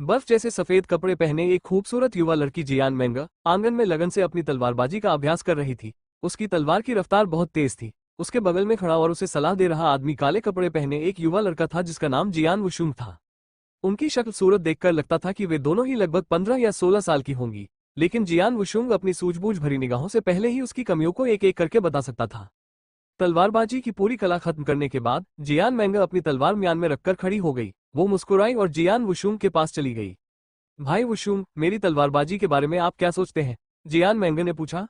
बर्फ जैसे सफेद कपड़े पहने एक खूबसूरत युवा लड़की जियान मेंग आंगन में लगन से अपनी तलवारबाजी का अभ्यास कर रही थी। उसकी तलवार की रफ्तार बहुत तेज थी। उसके बगल में खड़ा और उसे सलाह दे रहा आदमी काले कपड़े पहने एक युवा लड़का था जिसका नाम जियान वुशुंग था। उनकी शक्ल सूरत देखकर लगता था कि वे दोनों ही लगभग 15 या 16 साल की होंगी, लेकिन जियान वुशुंग अपनी सूझबूझ भरी निगाहों से पहले ही उसकी कमियों को एक एक करके बता सकता था। तलवारबाजी की पूरी कला खत्म करने के बाद जियान मेंग अपनी तलवार म्यान में रखकर खड़ी हो गई। वो मुस्कुराई और जियान वुशुंग के पास चली गई। भाई वुशुंग, मेरी तलवारबाजी के बारे में आप क्या सोचते हैं? जियान मेंग ने पूछा।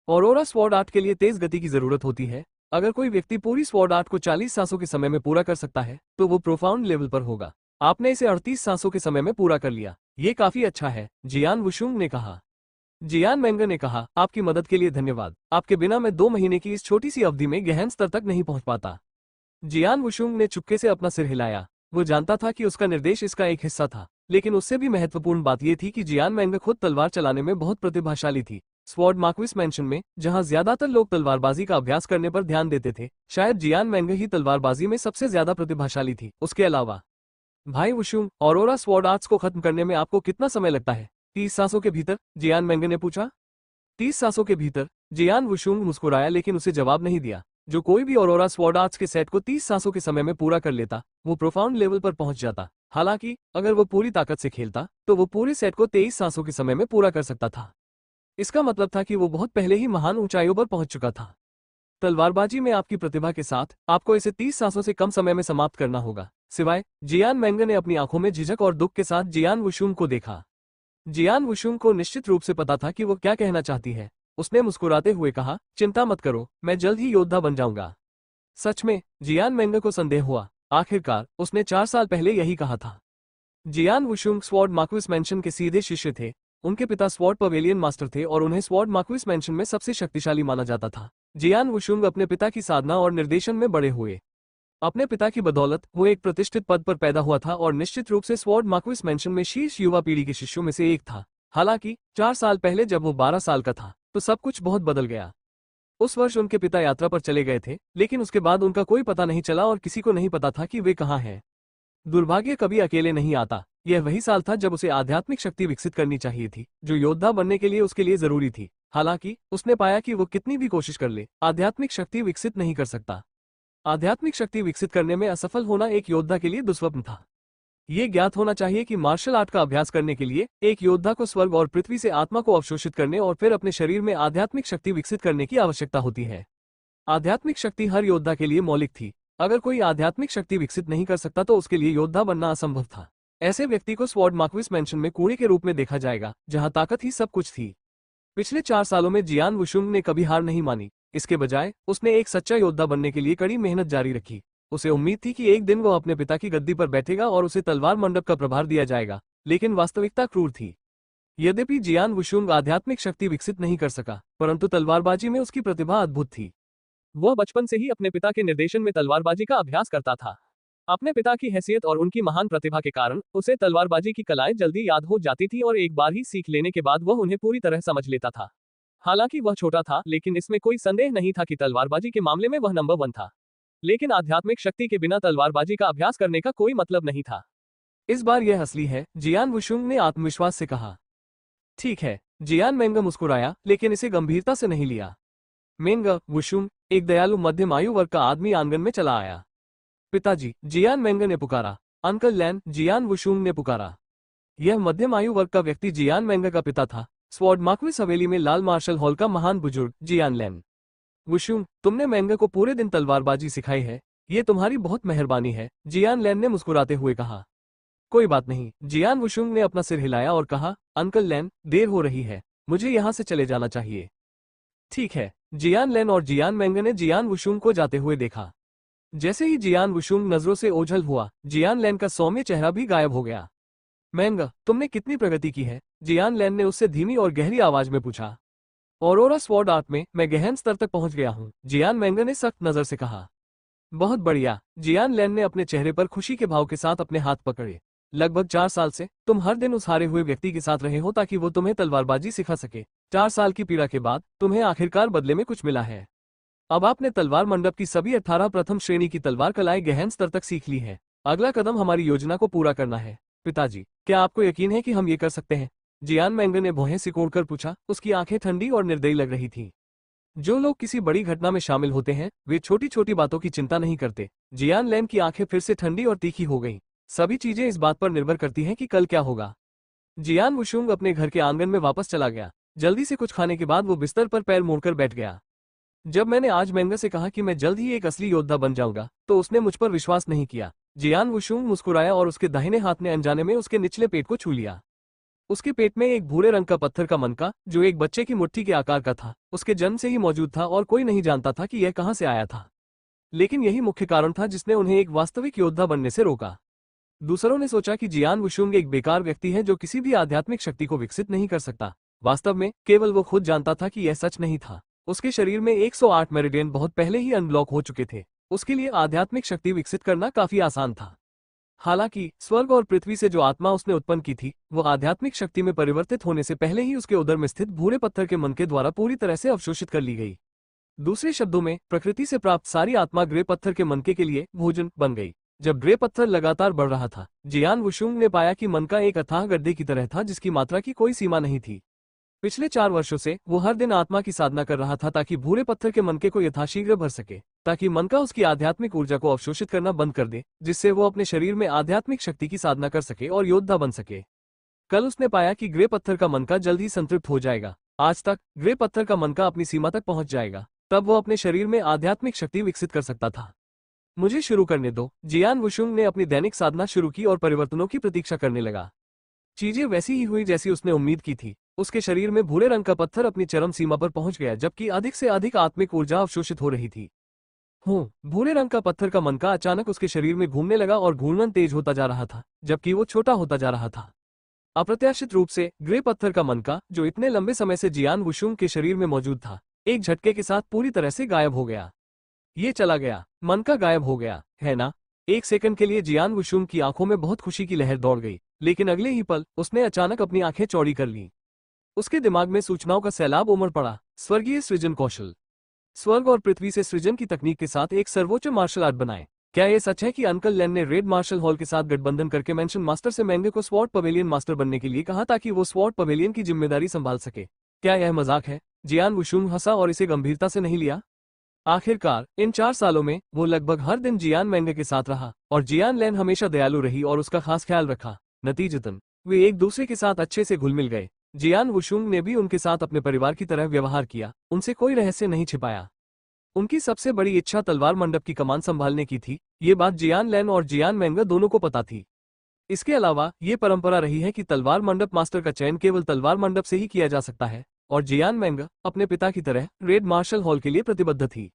ऑरोरा स्वॉर्ड आर्ट के लिए तेज गति की जरूरत होती है। अगर कोई व्यक्ति पूरी स्वॉर्ड आर्ट को 40 सांसों के समय में पूरा कर सकता है तो वो प्रोफाउंड लेवल पर होगा। आपने इसे 38 सांसों के समय में पूरा कर लिया, ये काफी अच्छा है, जियान वुशुंग ने कहा। जियान मेंग ने कहा, आपकी मदद के लिए धन्यवाद। आपके बिना मैं 2 महीने की इस छोटी सी अवधि में गहन स्तर तक नहीं पहुंच पाता। जियान वुशुंग ने चुपके से अपना सिर हिलाया। वो जानता था कि उसका निर्देश इसका एक हिस्सा था, लेकिन उससे भी महत्वपूर्ण बात यह थी कि जियान मेंग खुद तलवार चलाने में बहुत प्रतिभाशाली थी। स्वॉर्ड मार्क्विस मैंशन में, जहां ज्यादातर लोग तलवारबाजी का अभ्यास करने पर ध्यान देते थे, शायद जियान मेंग ही तलवारबाजी में सबसे ज्यादा प्रतिभाशाली थी। उसके अलावा, भाई वुशुंग, ऑरोरा स्वॉर्ड आर्ट्स को खत्म करने में आपको कितना समय लगता है? 30 सांसों के भीतर, जियान मेंग ने पूछा। 30 सांसों के भीतर? जियान वुशुंग मुस्कुराया लेकिन उसे जवाब नहीं दिया। जो कोई भी ऑरोरा स्वॉर्ड आर्ट्स के सेट को 30 सांसों के समय में पूरा कर लेता, वो प्रोफाउंड लेवल पर पहुंच जाता। हालांकि अगर वो पूरी ताकत से खेलता तो वो पूरे सेट को 23 सांसों के समय में पूरा कर सकता था। इसका मतलब था कि वो बहुत पहले ही महान ऊंचाइयों पर पहुंच चुका था। तलवारबाजी में आपकी प्रतिभा के साथ आपको इसे 30 सांसों से कम समय में समाप्त करना होगा। सिवाय, जियान मेंग ने अपनी आंखों में झिझक और दुख के साथ जियान वुशुंग को देखा। जियान वुशुंग को निश्चित रूप से पता था कि वो क्या कहना चाहती है। उसने मुस्कुराते हुए कहा, चिंता मत करो, मैं जल्द ही योद्धा बन जाऊंगा। सच में? जियान मेंग को संदेह हुआ। आखिरकार उसने 4 साल पहले यही कहा था। जियान वुशुंग स्वॉर्ड मार्क्विस मैंशन के सीधे शिष्य थे। उनके पिता स्वॉर्ड पवेलियन मास्टर थे और उन्हें स्वॉर्ड मार्क्विस मैंशन में सबसे शक्तिशाली माना जाता था। जियान वुशुंग अपने पिता की साधना और निर्देशन में बड़े हुए। अपने पिता की बदौलत वो एक प्रतिष्ठित पद पर पैदा हुआ था और निश्चित रूप से स्वॉर्ड मार्क्विस मैंशन में शीर्ष युवा पीढ़ी के शिष्यों में से एक था। हालांकि 4 साल पहले जब वो 12 साल का था तो सब कुछ बहुत बदल गया। उस वर्ष उनके पिता यात्रा पर चले गए थे, लेकिन उसके बाद उनका कोई पता नहीं चला और किसी को नहीं पता था कि वे कहाँ हैं। दुर्भाग्य कभी अकेले नहीं आता। यह वही साल था जब उसे आध्यात्मिक शक्ति विकसित करनी चाहिए थी, जो योद्धा बनने के लिए उसके लिए जरूरी थी। हालांकि उसने पाया कि वो कितनी भी कोशिश कर ले, आध्यात्मिक शक्ति विकसित नहीं कर सकता। आध्यात्मिक शक्ति विकसित करने में असफल होना एक योद्धा के लिए दुस्वप्न था। ये ज्ञात होना चाहिए कि मार्शल आर्ट का अभ्यास करने के लिए एक योद्धा को स्वर्ग और पृथ्वी से आत्मा को अवशोषित करने और फिर अपने शरीर में आध्यात्मिक शक्ति विकसित करने की आवश्यकता होती है। आध्यात्मिक शक्ति हर योद्धा के लिए मौलिक थी। अगर कोई आध्यात्मिक शक्ति विकसित नहीं कर सकता तो उसके लिए योद्धा बनना असंभव था। ऐसे व्यक्ति को स्वॉर्ड मार्क्विस मैंशन में कूड़े के रूप में देखा जाएगा, जहां ताकत ही सब कुछ थी। पिछले 4 सालों में जियान वुशुंग ने कभी हार नहीं मानी। इसके बजाय उसने एक सच्चा योद्धा बनने के लिए कड़ी मेहनत जारी रखी। उसे उम्मीद थी कि एक दिन वो अपने पिता की गद्दी पर बैठेगा और उसे तलवार मंडप का प्रभार दिया जाएगा, लेकिन वास्तविकता क्रूर थी। यद्यपि जियान वुशुंग आध्यात्मिक शक्ति विकसित नहीं कर सका, परंतु तलवारबाजी में उसकी प्रतिभा अद्भुत थी। वह बचपन से ही अपने पिता के निर्देशन में तलवारबाजी का अभ्यास करता था। अपने पिता की हैसियत और उनकी महान प्रतिभा के कारण उसे तलवारबाजी की कलाएं जल्दी याद हो जाती थी और एक बार ही सीख लेने के बाद वह उन्हें पूरी तरह समझ लेता था। हालांकि वह छोटा था, लेकिन इसमें कोई संदेह नहीं था कि तलवारबाजी के मामले में वह नंबर 1 था। लेकिन आध्यात्मिक शक्ति के बिना तलवारबाजी का अभ्यास करने का कोई मतलब नहीं था। इस बार यह असली है, जियान वुशुंग ने आत्मविश्वास से कहा। ठीक है, जियान मेंग मुस्कुराया, लेकिन इसे गंभीरता से नहीं लिया। मेंग, वुशुंग, एक दयालु मध्यम आयु वर्ग का आदमी आंगन में चला आया। पिताजी, जियान मेंग ने पुकारा। अंकल लैन, जियान वुशुंग ने पुकारा। यह मध्यम आयु वर्ग का व्यक्ति जियान मेंग का पिता था, स्वॉर्ड मार्क्विस हवेली में लाल मार्शल हॉल का महान बुजुर्ग जियान लैन। वुशुंग, तुमने मेंग को पूरे दिन तलवारबाजी सिखाई है, ये तुम्हारी बहुत मेहरबानी है, जियान लैन ने मुस्कुराते हुए कहा। कोई बात नहीं, जियान वुशुंग ने अपना सिर हिलाया और कहा, अंकल लैन, देर हो रही है, मुझे यहाँ से चले जाना चाहिए। ठीक है। जियान लैन और जियान मेंग ने जियान वुशुंग को जाते हुए देखा। जैसे ही जियान वुशुंग नजरों से ओझल हुआ, जियान लैन का सौम्य चेहरा भी गायब हो गया। मेंग, तुमने कितनी प्रगति की है? जियान लैन ने उससे धीमी और गहरी आवाज में पूछा। ऑरोरा स्वॉर्ड आर्ट में मैं गहन स्तर तक पहुंच गया हूं, जियान मेंग ने सख्त नजर से कहा। बहुत बढ़िया। जियान लैन ने अपने चेहरे पर खुशी के भाव के साथ अपने हाथ पकड़े। लगभग 4 साल से तुम हर दिन उस हारे हुए व्यक्ति के साथ रहे हो ताकि वो तुम्हें तलवारबाजी सिखा सके। 4 साल की पीड़ा के बाद तुम्हें आखिरकार बदले में कुछ मिला है। अब आपने तलवार मंडप की सभी 18 प्रथम श्रेणी की तलवार कलाएं गहन स्तर तक सीख ली है। अगला कदम हमारी योजना को पूरा करना है। पिताजी, क्या आपको यकीन है कि हम ये कर सकते हैं? जियान मेंगर ने भौहें सिकोड़कर पूछा। उसकी आंखें ठंडी और निर्दयी लग रही थीं। जो लोग किसी बड़ी घटना में शामिल होते हैं वे छोटी छोटी बातों की चिंता नहीं करते। जियान लैन की आंखें फिर से ठंडी और तीखी हो गईं। सभी चीजें इस बात पर निर्भर करती हैं कि कल क्या होगा। जियान वुशुंग अपने घर के आंगन में वापस चला गया। जल्दी से कुछ खाने के बाद वो बिस्तर पर पैर मोड़कर बैठ गया। जब मैंने आज मेंगा से कहा कि मैं जल्द ही एक असली योद्धा बन जाऊंगा तो उसने मुझ पर विश्वास नहीं किया। जियान वुशुंग मुस्कुराया और उसके दाहिने हाथ ने अनजाने में उसके निचले पेट को छू लिया। उसके पेट में एक भूरे रंग का पत्थर का मनका, जो एक बच्चे की मुट्ठी के आकार का था, उसके जन्म से ही मौजूद था और कोई नहीं जानता था कि यह कहां से आया था। लेकिन यही मुख्य कारण था जिसने उन्हें एक वास्तविक योद्धा बनने से रोका। दूसरों ने सोचा कि जियान वुशुंग एक बेकार व्यक्ति है जो किसी भी आध्यात्मिक शक्ति को विकसित नहीं कर सकता। वास्तव में केवल वो खुद जानता था कि यह सच नहीं था। उसके शरीर में 108 मेरिडियन बहुत पहले ही अनब्लॉक हो चुके थे। उसके लिए आध्यात्मिक शक्ति विकसित करना काफी आसान था। हालांकि स्वर्ग और पृथ्वी से जो आत्मा उसने उत्पन्न की थी वो आध्यात्मिक शक्ति में परिवर्तित होने से पहले ही उसके उदर में स्थित भूरे पत्थर के मन के द्वारा पूरी तरह से अवशोषित कर ली गई। दूसरे शब्दों में प्रकृति से प्राप्त सारी आत्मा ग्रे पत्थर के मनके के लिए भोजन बन गई। जब ग्रे पत्थर लगातार बढ़ रहा था, जियान वुशुंग ने पाया कि मनका एक अथाह गड्ढे की तरह था जिसकी मात्रा की कोई सीमा नहीं थी। पिछले 4 वर्षों से वो हर दिन आत्मा की साधना कर रहा था ताकि भूरे पत्थर के मनके को यथाशीघ्र भर सके, ताकि मनका उसकी आध्यात्मिक ऊर्जा को अवशोषित करना बंद कर दे, जिससे वो अपने शरीर में आध्यात्मिक शक्ति की साधना कर सके और योद्धा बन सके। कल उसने पाया कि ग्रे पत्थर का मनका जल्द ही संतृप्त हो जाएगा। आज तक ग्रे पत्थर का मनका अपनी सीमा तक पहुंच जाएगा, तब वो अपने शरीर में आध्यात्मिक शक्ति विकसित कर सकता था। मुझे शुरू करने दो। जियान वुशुंग ने अपनी दैनिक साधना शुरू की और परिवर्तनों की प्रतीक्षा करने लगा। चीजें वैसी ही हुई जैसी उसने उम्मीद की थी। उसके शरीर में भूरे रंग का पत्थर अपनी चरम सीमा पर पहुंच गया, जबकि अधिक से अधिक आत्मिक ऊर्जा अवशोषित हो रही थी। भूरे रंग का पत्थर का मनका अचानक उसके शरीर में घूमने लगा और घूर्णन तेज होता जा रहा था, जबकि वो छोटा होता जा रहा था। अप्रत्याशित रूप से ग्रे पत्थर का मनका, जो इतने लंबे समय से जियान वुशुंग के शरीर में मौजूद था, एक झटके के साथ पूरी तरह से गायब हो गया। ये चला गया, मनका गायब हो गया, है ना? एक सेकंड के लिए जियान वुशुंग की आंखों में बहुत खुशी की लहर दौड़ गई, लेकिन अगले ही पल उसने अचानक अपनी आंखें चौड़ी कर लीं। उसके दिमाग में सूचनाओं का सैलाब उमड़ पड़ा। स्वर्गीय सृजन कौशल। स्वर्ग और पृथ्वी से सृजन की तकनीक के साथ एक सर्वोच्च मार्शल आर्ट बनाए। क्या यह सच है कि अंकल लेन ने रेड मार्शल हॉल के साथ गठबंधन करके मेंशन मास्टर से मेंगे को स्वॉर्ड पवेलियन मास्टर बनने के लिए कहा ताकि वो स्वॉर्ड पवेलियन की जिम्मेदारी संभाल सके? क्या यह मजाक है? जियान वुशुंग हंसा और इसे गंभीरता से नहीं लिया। आखिरकार इन 4 सालों में वो लगभग हर दिन जियान मेंगे के साथ रहा और जियान लेन हमेशा दयालु रही और उसका खास ख्याल रखा। नतीजतन वे एक दूसरे के साथ अच्छे से घुल मिल गए। जियान वुशुंग ने भी उनके साथ अपने परिवार की तरह व्यवहार किया, उनसे कोई रहस्य नहीं छिपाया। उनकी सबसे बड़ी इच्छा तलवार मंडप की कमान संभालने की थी। ये बात जियान लेन और जियान मेंगा दोनों को पता थी। इसके अलावा ये परंपरा रही है कि तलवार मंडप मास्टर का चयन केवल तलवार मंडप से ही किया जा सकता है, और जियान मेंगा अपने पिता की तरह रेड मार्शल हॉल के लिए प्रतिबद्ध थी।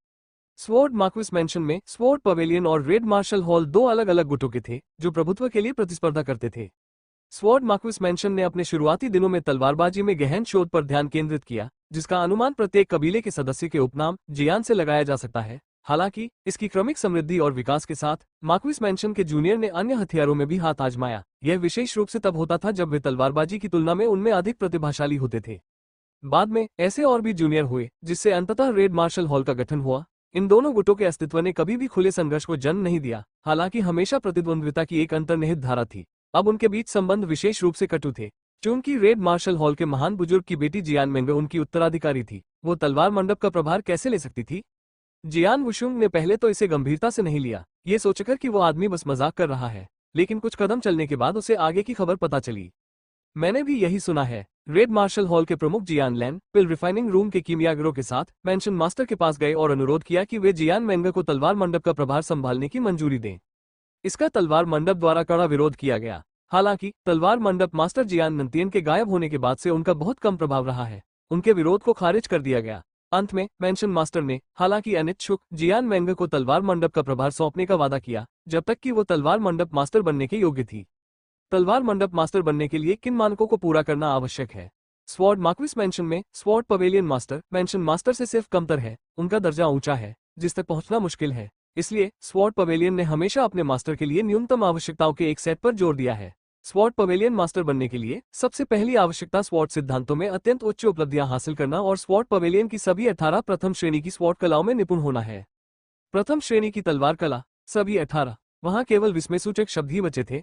स्वॉर्ड मार्क्विस मैंशन में स्वॉर्ड पवेलियन और रेड मार्शल हॉल 2 अलग अलग गुटों के थे जो प्रभुत्व के लिए प्रतिस्पर्धा करते थे। स्वॉर्ड मार्क्विस मैंशन ने अपने शुरुआती दिनों में तलवारबाजी में गहन शोध पर ध्यान केंद्रित किया, जिसका अनुमान प्रत्येक कबीले के सदस्य के उपनाम जियान से लगाया जा सकता है। हालांकि इसकी क्रमिक समृद्धि और विकास के साथ मार्क्विस मैंशन के जूनियर ने अन्य हथियारों में भी हाथ आजमाया। यह विशेष रूप से तब होता था जब वे तलवारबाजी की तुलना में उनमें अधिक प्रतिभाशाली होते थे। बाद में ऐसे और भी जूनियर हुए, जिससे अंततः रेड मार्शल हॉल का गठन हुआ। इन दोनों गुटों के अस्तित्व ने कभी भी खुले संघर्ष को जन्म नहीं दिया, हालांकि हमेशा प्रतिद्वंद्विता की एक अंतर्निहित धारा थी। अब उनके बीच संबंध विशेष रूप से कटु थे। चूंकि रेड मार्शल हॉल के महान बुजुर्ग की बेटी जियान मेंगे उनकी उत्तराधिकारी थी, वो तलवार मंडप का प्रभार कैसे ले सकती थी? जियान वुशुंग ने पहले तो इसे गंभीरता से नहीं लिया, ये सोचकर कि वो आदमी बस मजाक कर रहा है। लेकिन कुछ कदम चलने के बाद उसे आगे की खबर पता चली। मैंने भी यही सुना है। रेड मार्शल हॉल के प्रमुख जियान लैन पिल रिफाइनिंग रूम के कीमियागरों के साथ मेंशन मास्टर के पास गए और अनुरोध किया कि वे जियान मेंगे को तलवार मंडप का प्रभार संभालने की मंजूरी दें। इसका तलवार मंडप द्वारा कड़ा विरोध किया गया। हालांकि तलवार मंडप मास्टर जियान नंतियन के गायब होने के बाद से उनका बहुत कम प्रभाव रहा है। उनके विरोध को खारिज कर दिया गया। अंत में मेंशन मास्टर ने, हालांकि अनिच्छुक, जियान मेंगे को तलवार मंडप का प्रभार सौंपने का वादा किया, जब तक कि वो तलवार मंडप मास्टर बनने के योग्य थी। तलवार मंडप मास्टर बनने के लिए किन मानकों को पूरा करना आवश्यक है? स्वॉर्ड मार्क्विस मेंशन में sword pavilion master mention master से सिर्फ कमतर है। उनका दर्जा ऊंचा है, जिस तक पहुंचना मुश्किल है। इसलिए स्वॉर्ड पवेलियन ने हमेशा अपने मास्टर के लिए न्यूनतम आवश्यकताओं के एक सेट पर जोर दिया है। स्वॉर्ड पवेलियन मास्टर बनने के लिए सबसे पहली आवश्यकता स्वॉर्ड सिद्धांतों में अत्यंत उच्च उपलब्धियां हासिल करना और स्वॉर्ड पवेलियन की सभी 18 प्रथम श्रेणी की स्वॉर्ड कलाओं में निपुण होना है। प्रथम श्रेणी की तलवार कला, सभी 18। वहां केवल विस्मयसूचक शब्द ही बचे थे।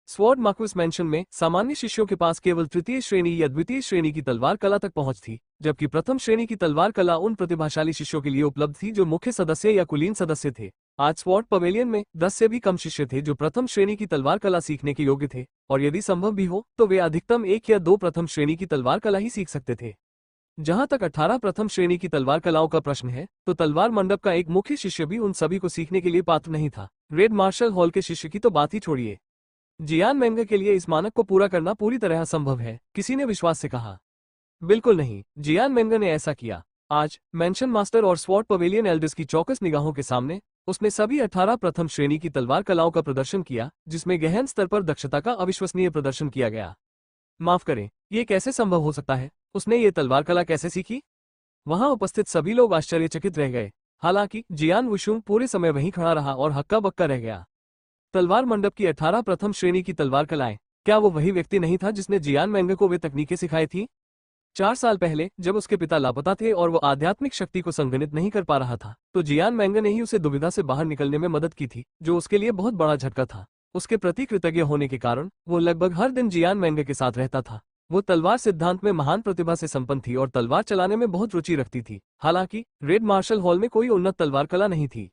स्वॉर्ड मार्क्विस मैंशन में सामान्य शिष्यों के पास केवल तृतीय श्रेणी या द्वितीय श्रेणी की तलवार कला तक पहुंच थी, जबकि प्रथम श्रेणी की तलवार कला उन प्रतिभाशाली शिष्यों के लिए उपलब्ध थी जो मुख्य सदस्य या कुलीन सदस्य थे। आज स्वॉर्ड पवेलियन में 10 से भी कम शिष्य थे जो प्रथम श्रेणी की तलवार कला सीखने के योग्य थे, और यदि संभव भी हो तो वे अधिकतम 1 या 2 प्रथम श्रेणी की तलवार कला ही सीख सकते थे। जहां तक 18 प्रथम श्रेणी की तलवार कलाओं का प्रश्न है, तो तलवार मंडप का एक मुख्य शिष्य भी उन सभी को सीखने के लिए पात्र नहीं था। रेड मार्शल हॉल के शिष्य की तो बात ही छोड़िए। जियान मेंगे के लिए इस मानक को पूरा करना पूरी तरह असंभव है, किसी ने विश्वास से कहा। बिल्कुल नहीं, जियान मेंगे ने ऐसा किया। आज मैंशन मास्टर और स्वॉर्ड पवेलियन एल्डर्स की चौकस निगाहों के सामने उसने सभी 18 प्रथम श्रेणी की तलवार कलाओं का प्रदर्शन किया, जिसमें गहन स्तर पर दक्षता का अविश्वसनीय प्रदर्शन किया गया। माफ करें, ये कैसे संभव हो सकता है? उसने ये तलवार कला कैसे सीखी? वहां उपस्थित सभी लोग आश्चर्यचकित रह गए। हालांकि जियान वुशुंग पूरे समय वहीं खड़ा रहा और हक्का बक्का रह गया। तलवार मंडप की 18 प्रथम श्रेणी की तलवार कलाएं, क्या वो वही व्यक्ति नहीं था जिसने जियान मेंगे को वे तकनीकें सिखाई थी? 4 साल पहले जब उसके पिता लापता थे और वो आध्यात्मिक शक्ति को संगठित नहीं कर पा रहा था, तो जियान मेंगे ने ही उसे दुविधा से बाहर निकलने में मदद की थी, जो उसके लिए बहुत बड़ा झटका था। उसके प्रति कृतज्ञ होने के कारण वो लगभग हर दिन जियान मेंगे के साथ रहता था। वो तलवार सिद्धांत में महान प्रतिभा से संपन्न थी और तलवार चलाने में बहुत रुचि रखती थी। हालांकि रेड मार्शल हॉल में कोई उन्नत तलवार कला नहीं थी।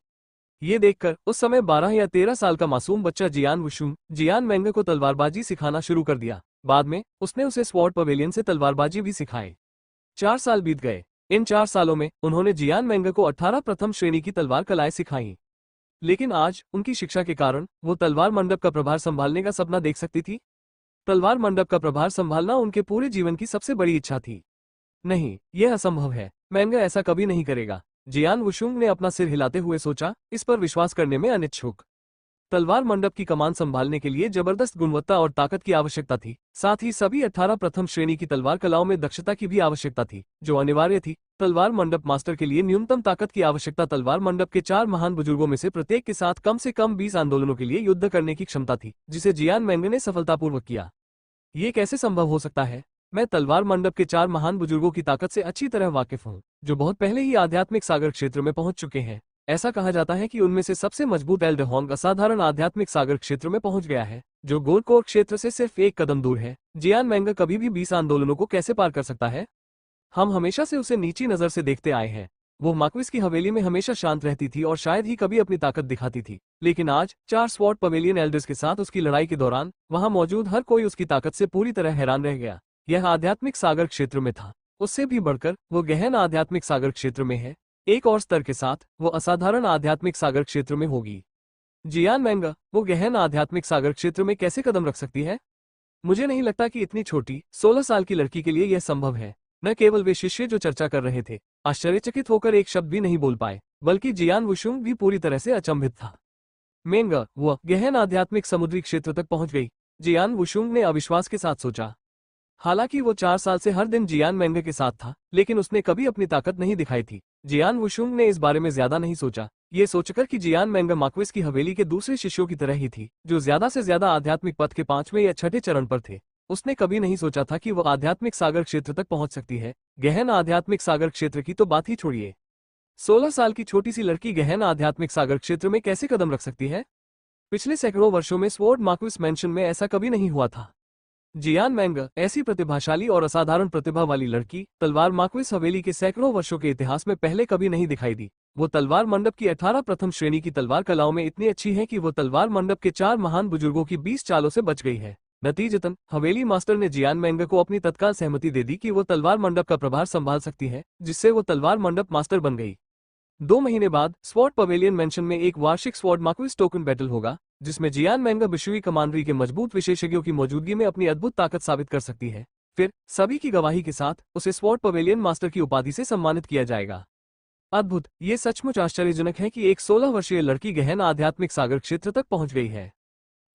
ये देखकर उस समय 12 या 13 साल का मासूम बच्चा जियान वुशुंग जियान मेंगे को तलवारबाजी सिखाना शुरू कर दिया। बाद में उसने उसे स्वॉर्ड पवेलियन से तलवारबाजी भी सिखाई। 4 साल बीत गए। इन 4 सालों में उन्होंने जियान मेंगे को 18 प्रथम श्रेणी की तलवार कलाएं सिखाई। लेकिन आज उनकी शिक्षा के कारण वो तलवार मंडप का प्रभार संभालने का सपना देख सकती थी। तलवार मंडप का प्रभार संभालना उनके पूरे जीवन की सबसे बड़ी इच्छा थी। नहीं, यह असंभव है। मेंगे ऐसा कभी नहीं करेगा। जियान वुशुंग ने अपना सिर हिलाते हुए सोचा, इस पर विश्वास करने में अनिच्छुक। तलवार मंडप की कमान संभालने के लिए जबरदस्त गुणवत्ता और ताकत की आवश्यकता थी। साथ ही सभी 18 प्रथम श्रेणी की तलवार कलाओं में दक्षता की भी आवश्यकता थी, जो अनिवार्य थी। तलवार मंडप मास्टर के लिए न्यूनतम ताकत की आवश्यकता तलवार मंडप के 4 महान बुजुर्गों में से प्रत्येक के साथ कम से कम 20 आंदोलनों के लिए युद्ध करने की क्षमता थी, जिसे जियान मेंगे ने सफलतापूर्वक किया। ये कैसे संभव हो सकता है? मैं तलवार मंडप के 4 महान बुजुर्गों की ताकत से अच्छी तरह वाकिफ हूँ, जो बहुत पहले ही आध्यात्मिक सागर क्षेत्र में पहुंच चुके हैं। ऐसा कहा जाता है कि उनमें से सबसे मजबूत एल्डर होंग असाधारण आध्यात्मिक सागर क्षेत्र में पहुंच गया है, जो गोलकोर क्षेत्र से सिर्फ 1 कदम दूर है। जियान मेंगे कभी भी 20 आंदोलनों को कैसे पार कर सकता है? हम हमेशा से उसे नीची नजर से देखते आए हैं। वो मार्क्विस की हवेली में हमेशा शांत रहती थी और शायद ही कभी अपनी ताकत दिखाती थी। लेकिन आज 4 स्वॉर्ड पवेलियन एल्डर्स के साथ उसकी लड़ाई के दौरान वहां मौजूद हर कोई उसकी ताकत से पूरी तरह हैरान रह गया। यह आध्यात्मिक सागर क्षेत्र में था। उससे भी बढ़कर वो गहन आध्यात्मिक सागर क्षेत्र में है। एक और स्तर के साथ वो असाधारण आध्यात्मिक सागर क्षेत्र में होगी। जियान मेंगे वो गहन आध्यात्मिक सागर क्षेत्र में कैसे कदम रख सकती है? मुझे नहीं लगता कि इतनी छोटी 16 साल की लड़की के लिए यह संभव है। न केवल वे शिष्य जो चर्चा कर रहे थे आश्चर्यचकित होकर एक शब्द भी नहीं बोल पाए, बल्कि जियान वुशुंग भी पूरी तरह से अचंभित था। मेंगे वो गहन आध्यात्मिक समुद्री क्षेत्र तक पहुंच गई। जियान वुशुंग ने अविश्वास के साथ सोचा। हालांकि वो 4 साल से हर दिन जियान मेंगे के साथ था, लेकिन उसने कभी अपनी ताकत नहीं दिखाई थी। जियान वुशुंग ने इस बारे में ज्यादा नहीं सोचा, ये सोचकर कि जियान मेंगे मार्क्विस की हवेली के दूसरे शिष्यों की तरह ही थी, जो ज्यादा से ज्यादा आध्यात्मिक पथ के 5वें या 6ठे चरण पर थे। उसने कभी नहीं सोचा था कि वो आध्यात्मिक सागर क्षेत्र तक पहुंच सकती है। गहन आध्यात्मिक सागर क्षेत्र की तो बात ही छोड़िए। 16 साल की छोटी सी लड़की गहन आध्यात्मिक सागर क्षेत्र में कैसे कदम रख सकती है? पिछले सैकड़ों वर्षों में स्वॉर्ड मार्क्विस मैंशन में ऐसा कभी नहीं हुआ था। जियान मेंगे ऐसी प्रतिभाशाली और असाधारण प्रतिभा वाली लड़की तलवार मार्क्विस हवेली के सैकड़ों वर्षों के इतिहास में पहले कभी नहीं दिखाई दी। वो तलवार मंडप की 18 प्रथम श्रेणी की तलवार कलाओं में इतनी अच्छी है कि वो तलवार मंडप के 4 महान बुजुर्गों की 20 चालों से बच गई है। नतीजतन हवेली मास्टर ने जियान मेंगे को अपनी तत्काल सहमति दे दी कि वो तलवार मंडप का प्रभार संभाल सकती है, जिससे वो तलवार मंडप मास्टर बन गई। 2 महीने बाद स्वॉर्ड पवेलियन मैंशन में एक वार्षिक स्वॉर्ड मार्क्विस टोकन बैटल होगा, जिसमें जियान मेंगे विश्वी कमांडरी के मजबूत विशेषज्ञों की मौजूदगी में अपनी अद्भुत ताकत साबित कर सकती है। फिर सभी की गवाही के साथ उसे स्वॉर्ड पवेलियन मास्टर की उपाधि से सम्मानित किया जाएगा। अद्भुत! ये सचमुच आश्चर्यजनक है कि एक 16 वर्षीय लड़की गहन आध्यात्मिक सागर क्षेत्र तक पहुंच गई है।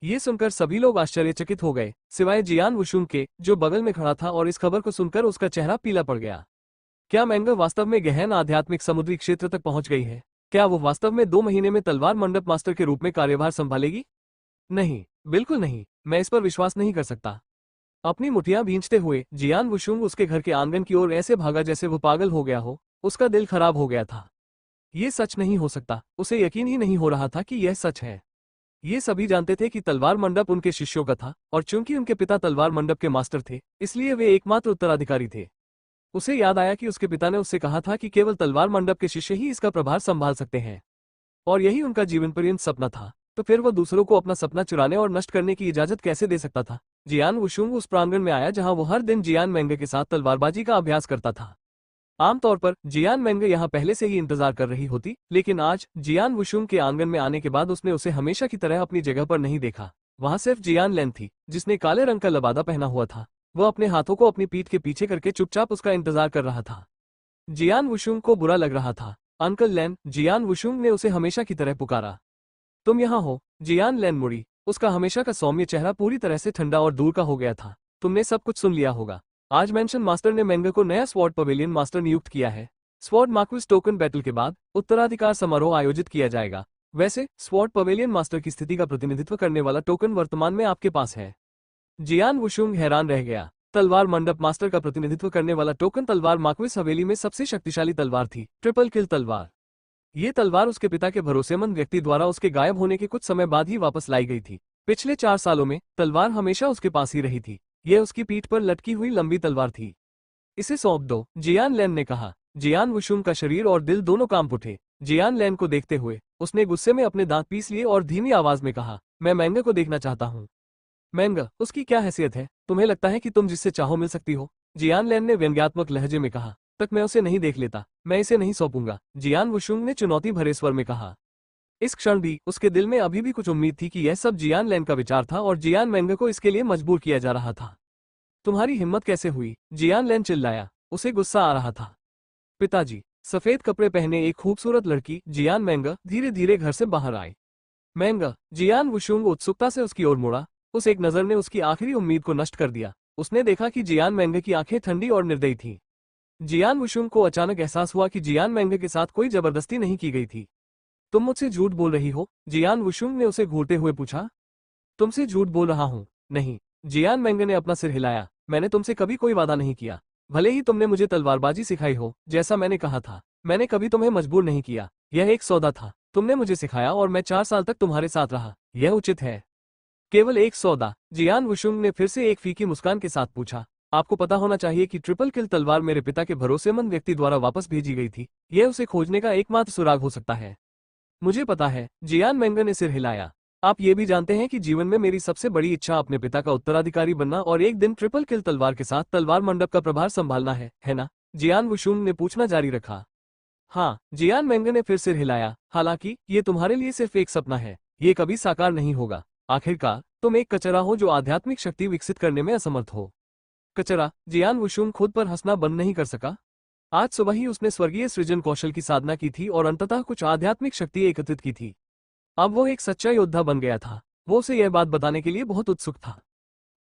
ये सुनकर सभी लोग आश्चर्यचकित हो गए, सिवाय जियान वुशुंग के, जो बगल में खड़ा था और इस खबर को सुनकर उसका चेहरा पीला पड़ गया। क्या मेंगे वास्तव में गहन आध्यात्मिक समुद्री क्षेत्र तक पहुंच गई है? क्या वो वास्तव में 2 महीने में तलवार मंडप मास्टर के रूप में कार्यभार संभालेगी? नहीं, बिल्कुल नहीं। मैं इस पर विश्वास नहीं कर सकता। अपनी मुठियां भींचते हुए जियान वुशुंग उसके घर के आंगन की ओर ऐसे भागा जैसे वो पागल हो गया हो। उसका दिल खराब हो गया था। ये सच नहीं हो सकता। उसे यकीन ही नहीं हो रहा था कि यह सच है। ये सभी जानते थे कि तलवार मंडप उनके शिष्यों का था, और चूंकि उनके पिता तलवार मंडप के मास्टर थे, इसलिए वे एकमात्र उत्तराधिकारी थे। उसे याद आया कि उसके पिता ने उससे कहा था कि केवल तलवार मंडप के शिष्य ही इसका प्रभार संभाल सकते हैं, और यही उनका जीवन पर्यंत सपना था। तो फिर वह दूसरों को अपना सपना चुराने और नष्ट करने की इजाजत कैसे दे सकता था? जियान वुशुंग उस प्रांगण में आया जहां वो हर दिन जियान मेंगे के साथ तलवारबाजी का अभ्यास करता था। आमतौर पर जियान मेंगे यहाँ पहले से ही इंतजार कर रही होती, लेकिन आज जियान वुशुंग के आंगन में आने के बाद उसने उसे हमेशा की तरह अपनी जगह पर नहीं देखा। वहां सिर्फ जियान लैन थी, जिसने काले रंग का लबादा पहना हुआ था। वह अपने हाथों को अपनी पीठ के पीछे करके चुपचाप उसका इंतजार कर रहा था। जियान वुशुंग को बुरा लग रहा था। अंकल लैन, जियान वुशुंग ने उसे हमेशा की तरह पुकारा। तुम यहाँ हो? जियान लैन मुड़ी। उसका हमेशा का सौम्य चेहरा पूरी तरह से ठंडा और दूर का हो गया था। तुमने सब कुछ सुन लिया होगा। आज मेंशन मास्टर ने मेंगे को नया स्वॉर्ड पवेलियन मास्टर नियुक्त किया है। स्वॉर्ड मार्क्विस टोकन बैटल के बाद उत्तराधिकार समारोह आयोजित किया जाएगा। वैसे स्वॉर्ड पवेलियन मास्टर की स्थिति का प्रतिनिधित्व करने वाला टोकन वर्तमान में आपके पास है। जियान वुशुंग हैरान रह गया। तलवार मंडप मास्टर का प्रतिनिधित्व करने वाला टोकन तलवार मार्क्विस हवेली में सबसे शक्तिशाली तलवार थी, ट्रिपल किल तलवार। ये तलवार उसके पिता के भरोसेमंद व्यक्ति द्वारा उसके गायब होने के कुछ समय बाद ही वापस लाई गई थी। पिछले 4 सालों में तलवार हमेशा उसके पास ही रही थी। यह उसकी पीठ पर लटकी हुई लंबी तलवार थी। इसे सौंप दो, जियान लैन ने कहा। जियान वुशुंग का शरीर और दिल दोनों कांप उठे। जियान लैन को देखते हुए उसने गुस्से में अपने दांत पीस लिए और धीमी आवाज में कहा, मैं मेंगे को देखना चाहता हूँ। मेंगा, उसकी क्या हैसियत है? तुम्हें लगता है कि तुम जिससे चाहो मिल सकती हो? जियान लैन ने व्यंग्यात्मक लहजे में कहा। तक मैं उसे नहीं देख लेता, मैं इसे नहीं सौंपूंगा, जियान वुशुंग ने चुनौती भरे स्वर में कहा। इस क्षण भी उसके दिल में अभी भी कुछ उम्मीद थी कि यह सब जियान लैन का विचार था और जियान मेंगे को इसके लिए मजबूर किया जा रहा था। तुम्हारी हिम्मत कैसे हुई? जियान लैन चिल्लाया। उसे गुस्सा आ रहा था। पिताजी। सफेद कपड़े पहने एक खूबसूरत लड़की जियान मेंगा धीरे धीरे घर से बाहर आई। मेंगा, जियान वुशुंग उत्सुकता से उसकी ओर मुड़ा। उस एक नजर ने उसकी आखिरी उम्मीद को नष्ट कर दिया। उसने देखा कि जियान मेंगे की आंखें ठंडी और निर्दयी थीं। जियान वुशुंग को अचानक एहसास हुआ कि जियान मेंगे के साथ कोई जबरदस्ती नहीं की गई थी। तुम मुझसे झूठ बोल रही हो? जियान वुशुंग ने उसे घूरते हुए पूछा। तुमसे झूठ बोल रहा हूँ? नहीं। जियान मेंगे ने अपना सिर हिलाया। मैंने तुमसे कभी कोई वादा नहीं किया। भले ही तुमने मुझे तलवारबाजी सिखाई हो, जैसा मैंने कहा था, मैंने कभी तुम्हें मजबूर नहीं किया। यह एक सौदा था। तुमने मुझे सिखाया और मैं 4 साल तक तुम्हारे साथ रहा। यह उचित है। केवल एक सौदा? जियान वुशुंग ने फिर से एक फीकी मुस्कान के साथ पूछा। आपको पता होना चाहिए कि ट्रिपल किल तलवार मेरे पिता के भरोसेमंद व्यक्ति द्वारा वापस भेजी गई थी। यह उसे खोजने का एकमात्र सुराग हो सकता है। मुझे पता है, जियान मेंगे ने सिर हिलाया। आप ये भी जानते हैं कि जीवन में मेरी सबसे बड़ी इच्छा अपने पिता का उत्तराधिकारी बनना और एक दिन ट्रिपल किल तलवार के साथ तलवार मंडप का प्रभार संभालना है ना? जियान वुशुंग ने पूछना जारी रखा। हाँ, जियान मेंगे ने फिर सिर हिलाया। हालांकि ये तुम्हारे लिए सिर्फ एक सपना है, ये कभी साकार नहीं होगा। आखिरकार तुम एक कचरा हो जो आध्यात्मिक शक्ति विकसित करने में असमर्थ हो। कचरा? जियान वुशुंग खुद पर हंसना बंद नहीं कर सका। आज सुबह ही उसने स्वर्गीय सृजन कौशल की साधना की थी और अंततः कुछ आध्यात्मिक शक्ति एकत्रित की थी। अब वो एक सच्चा योद्धा बन गया था। वो उसे यह बात बताने के लिए बहुत उत्सुक था।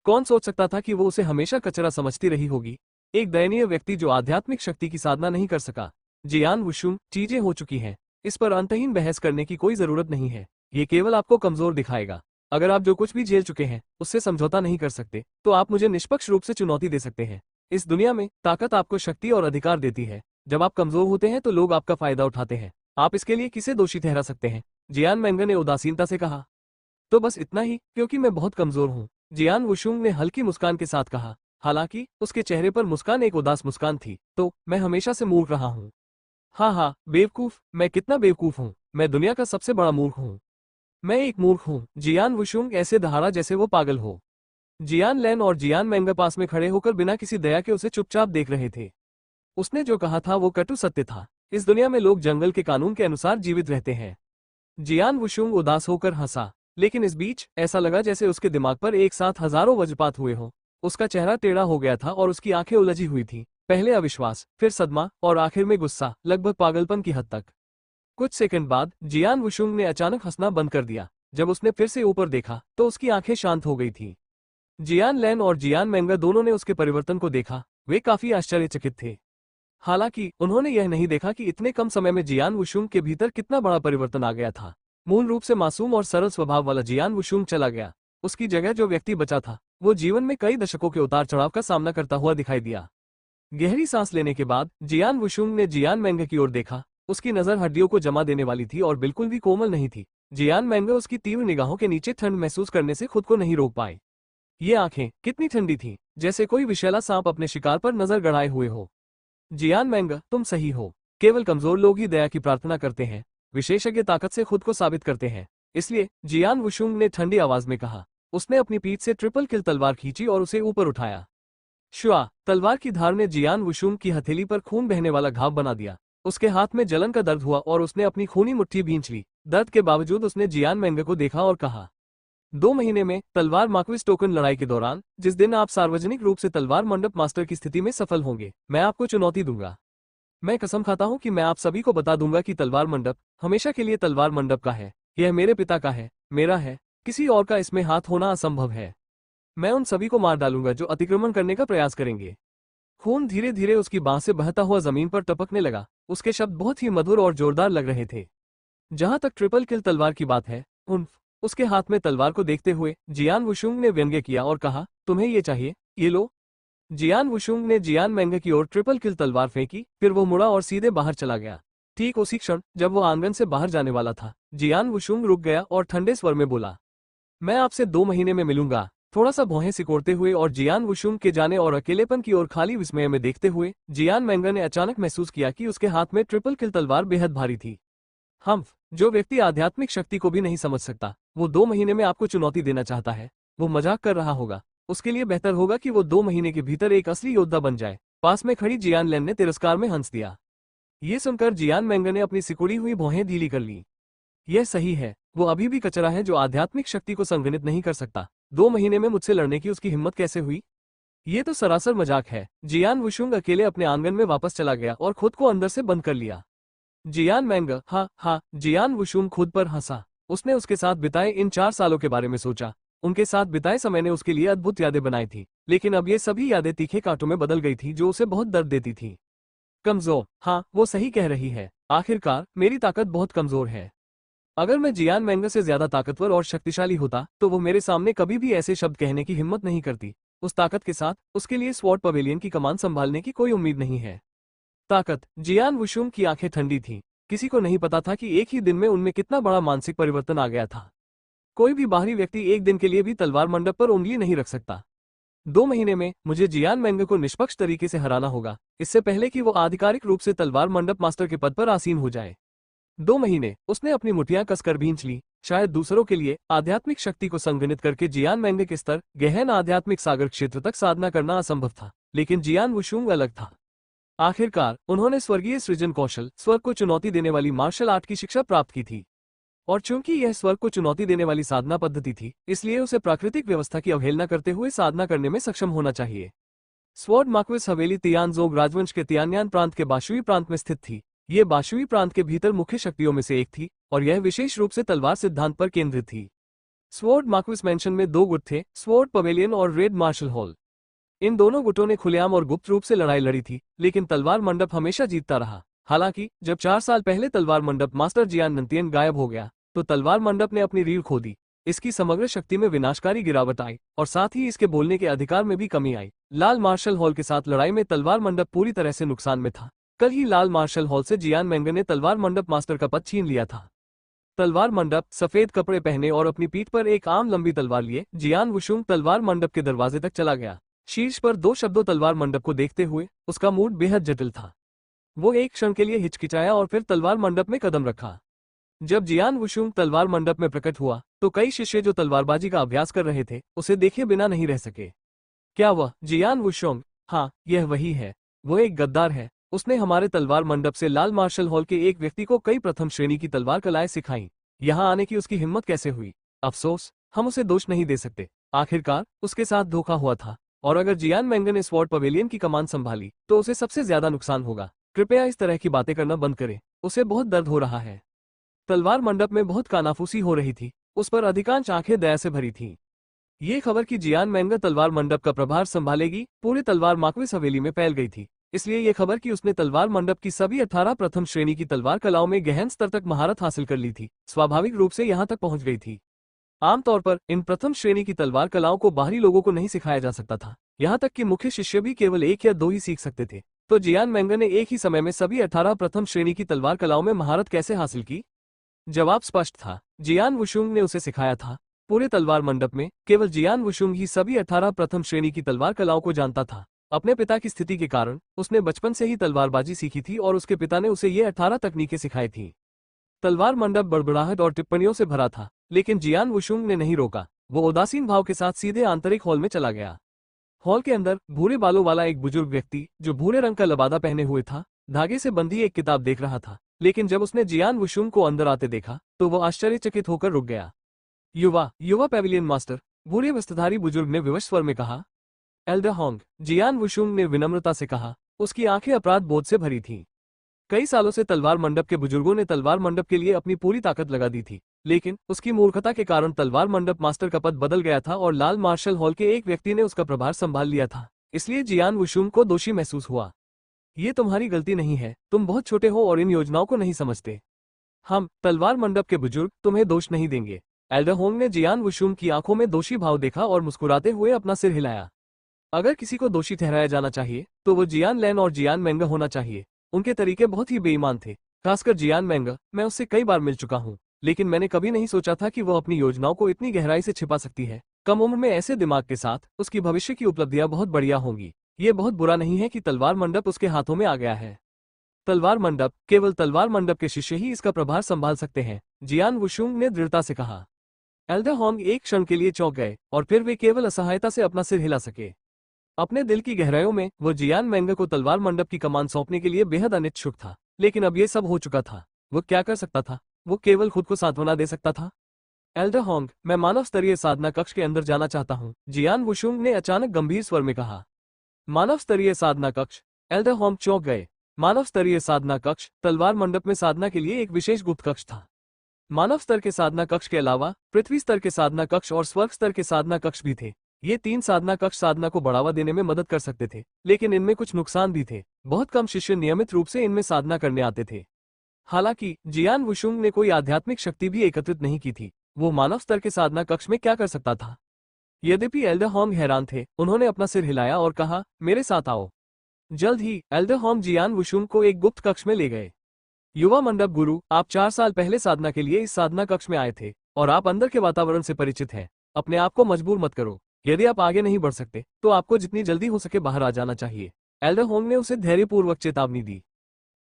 कौन सोच सकता था कि वो उसे हमेशा कचरा समझती रही होगी, एक दयनीय व्यक्ति जो आध्यात्मिक शक्ति की साधना नहीं कर सका। जियान वुशुंग, चीजें हो चुकी हैं। इस पर अंतहीन बहस करने की कोई जरूरत नहीं है। ये केवल आपको कमजोर दिखाएगा। अगर आप जो कुछ भी झेल चुके हैं उससे समझौता नहीं कर सकते, तो आप मुझे निष्पक्ष रूप से चुनौती दे सकते हैं। इस दुनिया में ताकत आपको शक्ति और अधिकार देती है। जब आप कमजोर होते हैं तो लोग आपका फायदा उठाते हैं। आप इसके लिए किसे दोषी ठहरा सकते हैं? जियान मेंगे ने उदासीनता से कहा। तो बस इतना ही, क्योंकि मैं बहुत कमजोर हूँ, जियान वुशुंग ने हल्की मुस्कान के साथ कहा। हालांकि उसके चेहरे पर मुस्कान एक उदास मुस्कान थी। तो मैं हमेशा से मूर्ख रहा हूँ। हाँ, बेवकूफ, मैं कितना बेवकूफ हूँ। मैं दुनिया का सबसे बड़ा मूर्ख हूँ। मैं एक मूर्ख हूँ। जियान वुशुंग ऐसे दहाड़ा जैसे वो पागल हो। जियान लैन और जियान मेंगे पास में खड़े होकर बिना किसी दया के उसे चुपचाप देख रहे थे। उसने जो कहा था वो कटु सत्य था। इस दुनिया में लोग जंगल के कानून के अनुसार जीवित रहते हैं। जियान वुशुंग उदास होकर हंसा, लेकिन इस बीच ऐसा लगा जैसे उसके दिमाग पर एक साथ हजारों वज्रपात हुए हों। उसका चेहरा टेढ़ा हो गया था और उसकी आंखें उलझी हुई थीं। पहले अविश्वास, फिर सदमा और आखिर में गुस्सा, लगभग पागलपन की हद तक। कुछ सेकंड बाद जियान वुशुंग ने अचानक हंसना बंद कर दिया। जब उसने फिर से ऊपर देखा तो उसकी आंखें शांत हो गई थीं। जियान लैन और जियान मेंगे दोनों ने उसके परिवर्तन को देखा। वे काफी आश्चर्यचकित थे। हालांकि उन्होंने यह नहीं देखा कि इतने कम समय में जियान वुशुंग के भीतर कितना बड़ा परिवर्तन आ गया था। मूल रूप से मासूम और सरल स्वभाव वाला जियान वुशुंग चला गया। उसकी जगह जो व्यक्ति बचा था वो जीवन में कई दशकों के उतार चढ़ाव का सामना करता हुआ दिखाई दिया। गहरी सांस लेने के बाद जियान वुशुंग ने जियान मेंगे की ओर देखा। उसकी नजर हड्डियों को जमा देने वाली थी और बिल्कुल भी कोमल नहीं थी, जियान मेंगे उसकी तीव्र निगाहों के नीचे ठंड महसूस करने से खुद को नहीं रोक पाए। ये आंखें कितनी ठंडी थीं, जैसे कोई विषैला सांप अपने शिकार पर नजर गड़ाए हुए हो। जियान मेंगे, तुम सही हो। केवल कमजोर लोग ही दया की प्रार्थना करते हैं, विशेषज्ञ ताकत से खुद को साबित करते हैं। इसलिए जियान वुशुंग ने ठंडी आवाज में कहा। उसने अपनी पीठ से ट्रिपल किल तलवार खींची और उसे ऊपर उठाया। शुआ, तलवार की धार ने जियान वुशुंग की हथेली पर खून बहने वाला घाव बना दिया। उसके हाथ में जलन का दर्द हुआ और उसने अपनी खूनी मुट्ठी भींच ली। दर्द के बावजूद उसने जियान मेंगे को देखा और कहा, 2 महीने में तलवार मार्क्विस टोकन लड़ाई के दौरान, जिस दिन आप सार्वजनिक रूप से तलवार मंडप मास्टर की स्थिति में सफल होंगे, मैं आपको चुनौती दूंगा। मैं कसम खाता हूं कि मैं आप सभी को बता दूंगा कि तलवार मंडप हमेशा के लिए तलवार मंडप का है। यह मेरे पिता का है, मेरा है, किसी और का इसमें हाथ होना असंभव है। मैं उन सभी को मार डालूंगा जो अतिक्रमण करने का प्रयास करेंगे। खून धीरे धीरे उसकी बांह से बहता हुआ जमीन पर टपकने लगा। उसके शब्द बहुत ही मधुर और जोरदार लग रहे थे। जहां तक ट्रिपल किल तलवार की बात है, उसके हाथ में तलवार को देखते हुए जियान वुशुंग ने व्यंग्य किया और कहा, तुम्हें ये चाहिए, ये लो। जियान वुशुंग ने जियान मेंगे की ओर ट्रिपल किल तलवार फेंकी, फिर वो मुड़ा और सीधे बाहर चला गया। ठीक उसी क्षण जब वो आंगन से बाहर जाने वाला था, जियान वुशुंग रुक गया और ठंडे स्वर में बोला, मैं आपसे 2 महीने में मिलूंगा। थोड़ा सा भौहें सिकोड़ते हुए और जियान वुशुंग के जाने और अकेलेपन की ओर खाली विस्मय में देखते हुए जियान मेंगे ने अचानक महसूस किया कि उसके हाथ में ट्रिपल किल तलवार बेहद भारी थी। जो व्यक्ति आध्यात्मिक शक्ति को भी नहीं समझ सकता, वो 2 महीने में आपको चुनौती देना चाहता है, वो मजाक कर रहा होगा। उसके लिए बेहतर होगा कि वो 2 महीने के भीतर एक असली योद्धा बन जाए। पास में खड़ी जियान लेन ने तिरस्कार में हंस दिया। ये सुनकर जियान मेंगे ने अपनी सिकुड़ी हुई भौहें ढीली कर ली। यह सही है, वो अभी भी कचरा है जो आध्यात्मिक शक्ति को संगठित नहीं कर सकता। 2 महीने में मुझसे लड़ने की उसकी हिम्मत कैसे हुई? ये तो सरासर मजाक है। जियान वुशुंग अकेले अपने आंगन में वापस चला गया और खुद को अंदर से बंद कर लिया। जियान मेंगे, हाँ, जियान वुशुंग खुद पर हंसा। उसने उसके साथ बिताए इन 4 सालों के बारे में सोचा। उनके साथ बिताए समय ने उसके लिए अद्भुत यादें बनाई थी, लेकिन अब ये सभी यादें तीखे कांटों में बदल गई थी जो उसे बहुत दर्द देती थी। कमजोर, हाँ, वो सही कह रही है। आखिरकार मेरी ताकत बहुत कमजोर है। अगर मैं जियान मेंगे से ज्यादा ताकतवर और शक्तिशाली होता तो वो मेरे सामने कभी भी ऐसे शब्द कहने की हिम्मत नहीं करती। उस ताकत के साथ उसके लिए स्वॉर्ड पवेलियन की कमान संभालने की कोई उम्मीद नहीं है। ताकत। जियान वुशुंग की आंखें ठंडी थीं। किसी को नहीं पता था कि एक ही दिन में उनमें कितना बड़ा मानसिक परिवर्तन आ गया था। कोई भी बाहरी व्यक्ति एक दिन के लिए भी तलवार मंडप पर उंगली नहीं रख सकता। 2 महीने में मुझे जियान मेंगे को निष्पक्ष तरीके से हराना होगा, इससे पहले कि वो आधिकारिक रूप से तलवार मंडप मास्टर के पद पर आसीन हो जाए। 2 महीने उसने अपनी मुठियां कसकर भींच ली। शायद दूसरों के लिए आध्यात्मिक शक्ति को संगठित करके जियान मेंगे के स्तर गहन आध्यात्मिक सागर क्षेत्र तक साधना करना असंभव था, लेकिन जियान वुशुंग अलग था। आखिरकार उन्होंने स्वर्गीय सृजन कौशल, स्वर्ग को चुनौती देने वाली मार्शल आर्ट की शिक्षा प्राप्त की थी। और चूंकि यह स्वर्ग को चुनौती देने वाली साधना पद्धति थी, इसलिए उसे प्राकृतिक व्यवस्था की अवहेलना करते हुए साधना करने में सक्षम होना चाहिए। स्वॉर्ड मार्क्विस हवेली तियानजोंग राजवंश के तियान्यान प्रांत के बाशुई प्रांत में स्थित थी। ये बाशुई प्रांत के भीतर मुख्य शक्तियों में से एक थी और यह विशेष रूप से तलवार सिद्धांत पर केंद्रित थी। स्वॉर्ड मार्क्विस मैंशन में 2 गुट थे, स्वॉर्ड पवेलियन और रेड मार्शल हॉल। इन दोनों गुटों ने खुलेआम और गुप्त रूप से लड़ाई लड़ी थी, लेकिन तलवार मंडप हमेशा जीतता रहा। हालांकि जब 4 साल पहले तलवार मंडप मास्टर जियान नंतियन गायब हो गया, तो तलवार मंडप ने अपनी रीढ़ खो दी। इसकी समग्र शक्ति में विनाशकारी गिरावट आई और साथ ही इसके बोलने के अधिकार में भी कमी आई। लाल मार्शल हॉल के साथ लड़ाई में तलवार मंडप पूरी तरह से नुकसान में था। कल ही लाल मार्शल हॉल से जियान मेंगे ने तलवार मंडप मास्टर का पद छीन लिया था। तलवार मंडप सफेद कपड़े पहने और अपनी पीठ पर एक आम लंबी तलवार लिए जियान वुशुंग तलवार मंडप के दरवाजे तक चला गया। शीर्ष पर 2 शब्दों तलवार मंडप को देखते हुए उसका मूड बेहद जटिल था। वो एक क्षण के लिए हिचकिचाया और फिर तलवार मंडप में कदम रखा। जब जियान वुशुंग तलवार मंडप में प्रकट हुआ तो कई शिष्य जो तलवारबाजी का अभ्यास कर रहे थे उसे देखे बिना नहीं रह सके। क्या वह जियान वुशुंग? हाँ, यह वही है। वो एक गद्दार है। उसने हमारे तलवार मंडप से लाल मार्शल हॉल के एक व्यक्ति को कई प्रथम श्रेणी की तलवार कलाएं सिखाई। यहाँ आने की उसकी हिम्मत कैसे हुई? अफसोस, हम उसे दोष नहीं दे सकते। आखिरकार उसके साथ धोखा हुआ था और अगर जियान मेंगे ने स्वॉर्ड पवेलियन की कमान संभाली तो उसे सबसे ज्यादा नुकसान होगा। कृपया इस तरह की बातें करना बंद करें, उसे बहुत दर्द हो रहा है। तलवार मंडप में बहुत कानाफूसी हो रही थी। उस पर अधिकांश आंखें दया से भरी थीं। ये खबर कि जियान मेंगे तलवार मंडप का प्रभार संभालेगी पूरे तलवार मार्क्विस हवेली में फैल गई थी। इसलिए यह खबर कि उसने तलवार मंडप की सभी 18 प्रथम श्रेणी की तलवार कलाओं में गहन स्तर तक महारत हासिल कर ली थी, स्वाभाविक रूप से यहां तक पहुंच गई थी। आमतौर पर इन प्रथम श्रेणी की तलवार कलाओं को बाहरी लोगों को नहीं सिखाया जा सकता था, यहां तक कि मुख्य शिष्य भी केवल 1 या 2 ही सीख सकते थे। तो जियान मेंगे ने एक ही समय में सभी 18 प्रथम श्रेणी की तलवार कलाओं में महारत कैसे हासिल की? जवाब स्पष्ट था, जियान वुशुंग ने उसे सिखाया था। पूरे तलवार मंडप में केवल जियान वुशुंग ही सभी 18 प्रथम श्रेणी की तलवार कलाओं को जानता था। अपने पिता की स्थिति के कारण उसने बचपन से ही तलवारबाजी सीखी थी और उसके पिता ने उसे ये 18 तकनीकें सिखाई थी। तलवार मंडप बड़बड़ाहट और टिप्पणियों से भरा था, लेकिन जियान वुशुंग ने नहीं रोका। वो उदासीन भाव के साथ सीधे आंतरिक हॉल में चला गया। हॉल के अंदर भूरे बालों वाला एक बुजुर्ग व्यक्ति, जो भूरे रंग का लबादा पहने हुए था, धागे से बंधी एक किताब देख रहा था। लेकिन जब उसने जियान वुशुंग को अंदर आते देखा तो वो आश्चर्यचकित होकर रुक गया। युवा युवा पेविलियन मास्टर, भूरे वस्त्रधारी बुजुर्ग ने विवश स्वर में कहा। एल्डर होंग, जियान वुशुंग ने विनम्रता से कहा। उसकी आंखें अपराध बोध से भरी थीं। कई सालों से तलवार मंडप के बुजुर्गों ने तलवार मंडप के लिए अपनी पूरी ताकत लगा दी थी, लेकिन उसकी मूर्खता के कारण तलवार मंडप मास्टर का पद बदल गया था और लाल मार्शल हॉल के एक व्यक्ति ने उसका प्रभार संभाल लिया था। इसलिए जियान वुशुंग को दोषी महसूस हुआ। ये तुम्हारी गलती नहीं है, तुम बहुत छोटे हो और इन योजनाओं को नहीं समझते। हम तलवार मंडप के बुजुर्ग तुम्हें दोष नहीं देंगे। एल्डर होंग ने जियान वुशुंग की आंखों में दोषी भाव देखा और मुस्कुराते हुए अपना सिर हिलाया। अगर किसी को दोषी ठहराया जाना चाहिए तो वो जियान लैन और जियान मेंगा होना चाहिए। उनके तरीके बहुत ही बेईमान थे, खासकर जियान मेंगा। मैं उससे कई बार मिल चुका हूँ, लेकिन मैंने कभी नहीं सोचा था कि वो अपनी योजनाओं को इतनी गहराई से छिपा सकती है। कम उम्र में ऐसे दिमाग के साथ उसकी भविष्य की उपलब्धियां बहुत बढ़िया होंगी। ये बहुत बुरा नहीं है कि तलवार मंडप उसके हाथों में आ गया है। तलवार मंडप, केवल तलवार मंडप के शिष्य ही इसका प्रभार संभाल सकते हैं, जियान वुशुंग ने दृढ़ता से कहा। एल्डर होंग एक क्षण के लिए चौंक गए और फिर वे केवल असहायता से अपना सिर हिला सके। अपने दिल की गहराइयों में वो जियान मेंगा को तलवार मंडप की कमान सौंपने के लिए बेहद अनिच्छुक था, लेकिन अब ये सब हो चुका था। वो क्या कर सकता था? वो केवल खुद को सांत्वना दे सकता था। एल्डर होंग, मैं मानव स्तरीय साधना कक्ष के अंदर जाना चाहता हूँ, जियान वुशुंग ने अचानक गंभीर स्वर में कहा। मानव स्तरीय साधना कक्ष? एल्डर होंग चौंक गए। मानव स्तरीय साधना कक्ष तलवार मंडप में साधना के लिए एक विशेष गुप्त कक्ष था। मानव स्तर के साधना कक्ष के अलावा पृथ्वी स्तर के साधना कक्ष और स्वर्ग स्तर के साधना कक्ष भी थे। ये 3 साधना कक्ष साधना को बढ़ावा देने में मदद कर सकते थे, लेकिन इनमें कुछ नुकसान भी थे। बहुत कम शिष्य नियमित रूप से इनमें साधना करने आते थे। हालांकि जियान वुशुंग ने कोई आध्यात्मिक शक्ति भी एकत्रित नहीं की थी। वो मानव स्तर के साधना कक्ष में क्या कर सकता था? यद्यपि एल्डर होंग हैरान थे, उन्होंने अपना सिर हिलाया और कहा, मेरे साथ आओ। जल्द ही एल्डर होंग जियान वुशुंग को एक गुप्त कक्ष में ले गए। युवा मंडप गुरु, आप 4 साल पहले साधना के लिए इस साधना कक्ष में आए थे और आप अंदर के वातावरण से परिचित हैं। अपने आप को मजबूर मत करो। यदि आप आगे नहीं बढ़ सकते तो आपको जितनी जल्दी हो सके बाहर आ जाना चाहिए। एल्डर होंग ने उसे धैर्यपूर्वक चेतावनी दी।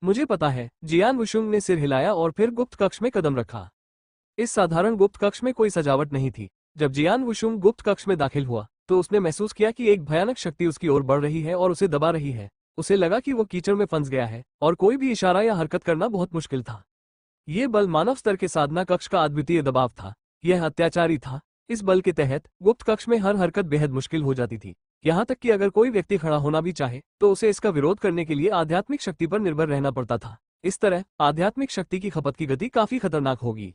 मुझे पता है, जियान वुशुंग ने सिर हिलाया और फिर गुप्त कक्ष में कदम रखा। इस साधारण गुप्त कक्ष में कोई सजावट नहीं थी। जब जियान वुशुंग गुप्त कक्ष में दाखिल हुआ तो उसने महसूस किया कि एक भयानक शक्ति उसकी ओर बढ़ रही है और उसे दबा रही है। उसे लगा कि वो कीचड़ में फंस गया है और कोई भी इशारा या हरकत करना बहुत मुश्किल था। ये बल मानव स्तर के साधना कक्ष का अद्वितीय दबाव था। यह अत्याचारी था। इस बल के तहत गुप्त कक्ष में हर हरकत बेहद मुश्किल हो जाती थी। यहाँ तक कि अगर कोई व्यक्ति खड़ा होना भी चाहे तो उसे इसका विरोध करने के लिए आध्यात्मिक शक्ति पर निर्भर रहना पड़ता था। इस तरह आध्यात्मिक शक्ति की खपत की गति काफी खतरनाक होगी।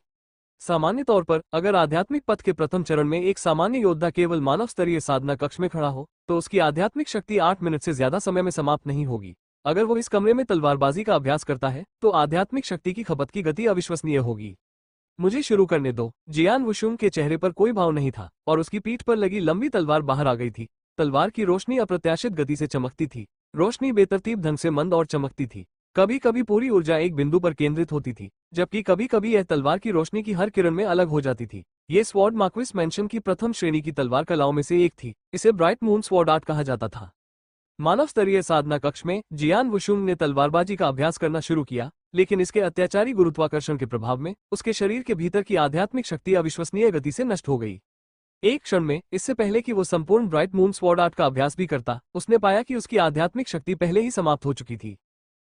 सामान्य तौर पर अगर आध्यात्मिक पथ के प्रथम चरण में एक सामान्य योद्धा केवल मानव स्तरीय साधना कक्ष में खड़ा हो तो उसकी आध्यात्मिक शक्ति 8 मिनट से ज्यादा समय में समाप्त नहीं होगी। अगर वो इस कमरे में तलवारबाजी का अभ्यास करता है तो आध्यात्मिक शक्ति की खपत की गति अविश्वसनीय होगी। मुझे शुरू करने दो। जियान वुशुंग के चेहरे पर कोई भाव नहीं था और उसकी पीठ पर लगी लंबी तलवार बाहर आ गई थी। तलवार की रोशनी अप्रत्याशित गति से चमकती थी। रोशनी बेतरतीब ढंग से मंद और चमकती थी। कभी कभी पूरी ऊर्जा एक बिंदु पर केंद्रित होती थी, जबकि कभी कभी यह तलवार की रोशनी की हर किरण में अलग हो जाती थी। ये स्वॉर्ड मार्क्विस मैंशन की प्रथम श्रेणी की तलवार कलाओं में से एक थी। इसे ब्राइट मून स्वॉर्ड आर्ट कहा जाता था। मानव स्तरीय साधना कक्ष में जियान वुशुंग ने तलवारबाजी का अभ्यास करना शुरू किया, लेकिन इसके अत्याचारी गुरुत्वाकर्षण के प्रभाव में उसके शरीर के भीतर की आध्यात्मिक शक्ति अविश्वसनीय गति से नष्ट हो गई। एक क्षण में, इससे पहले कि वो संपूर्ण ब्राइट मून स्वॉर्ड आर्ट का अभ्यास भी करता, उसने पाया कि उसकी आध्यात्मिक शक्ति पहले ही समाप्त हो चुकी थी।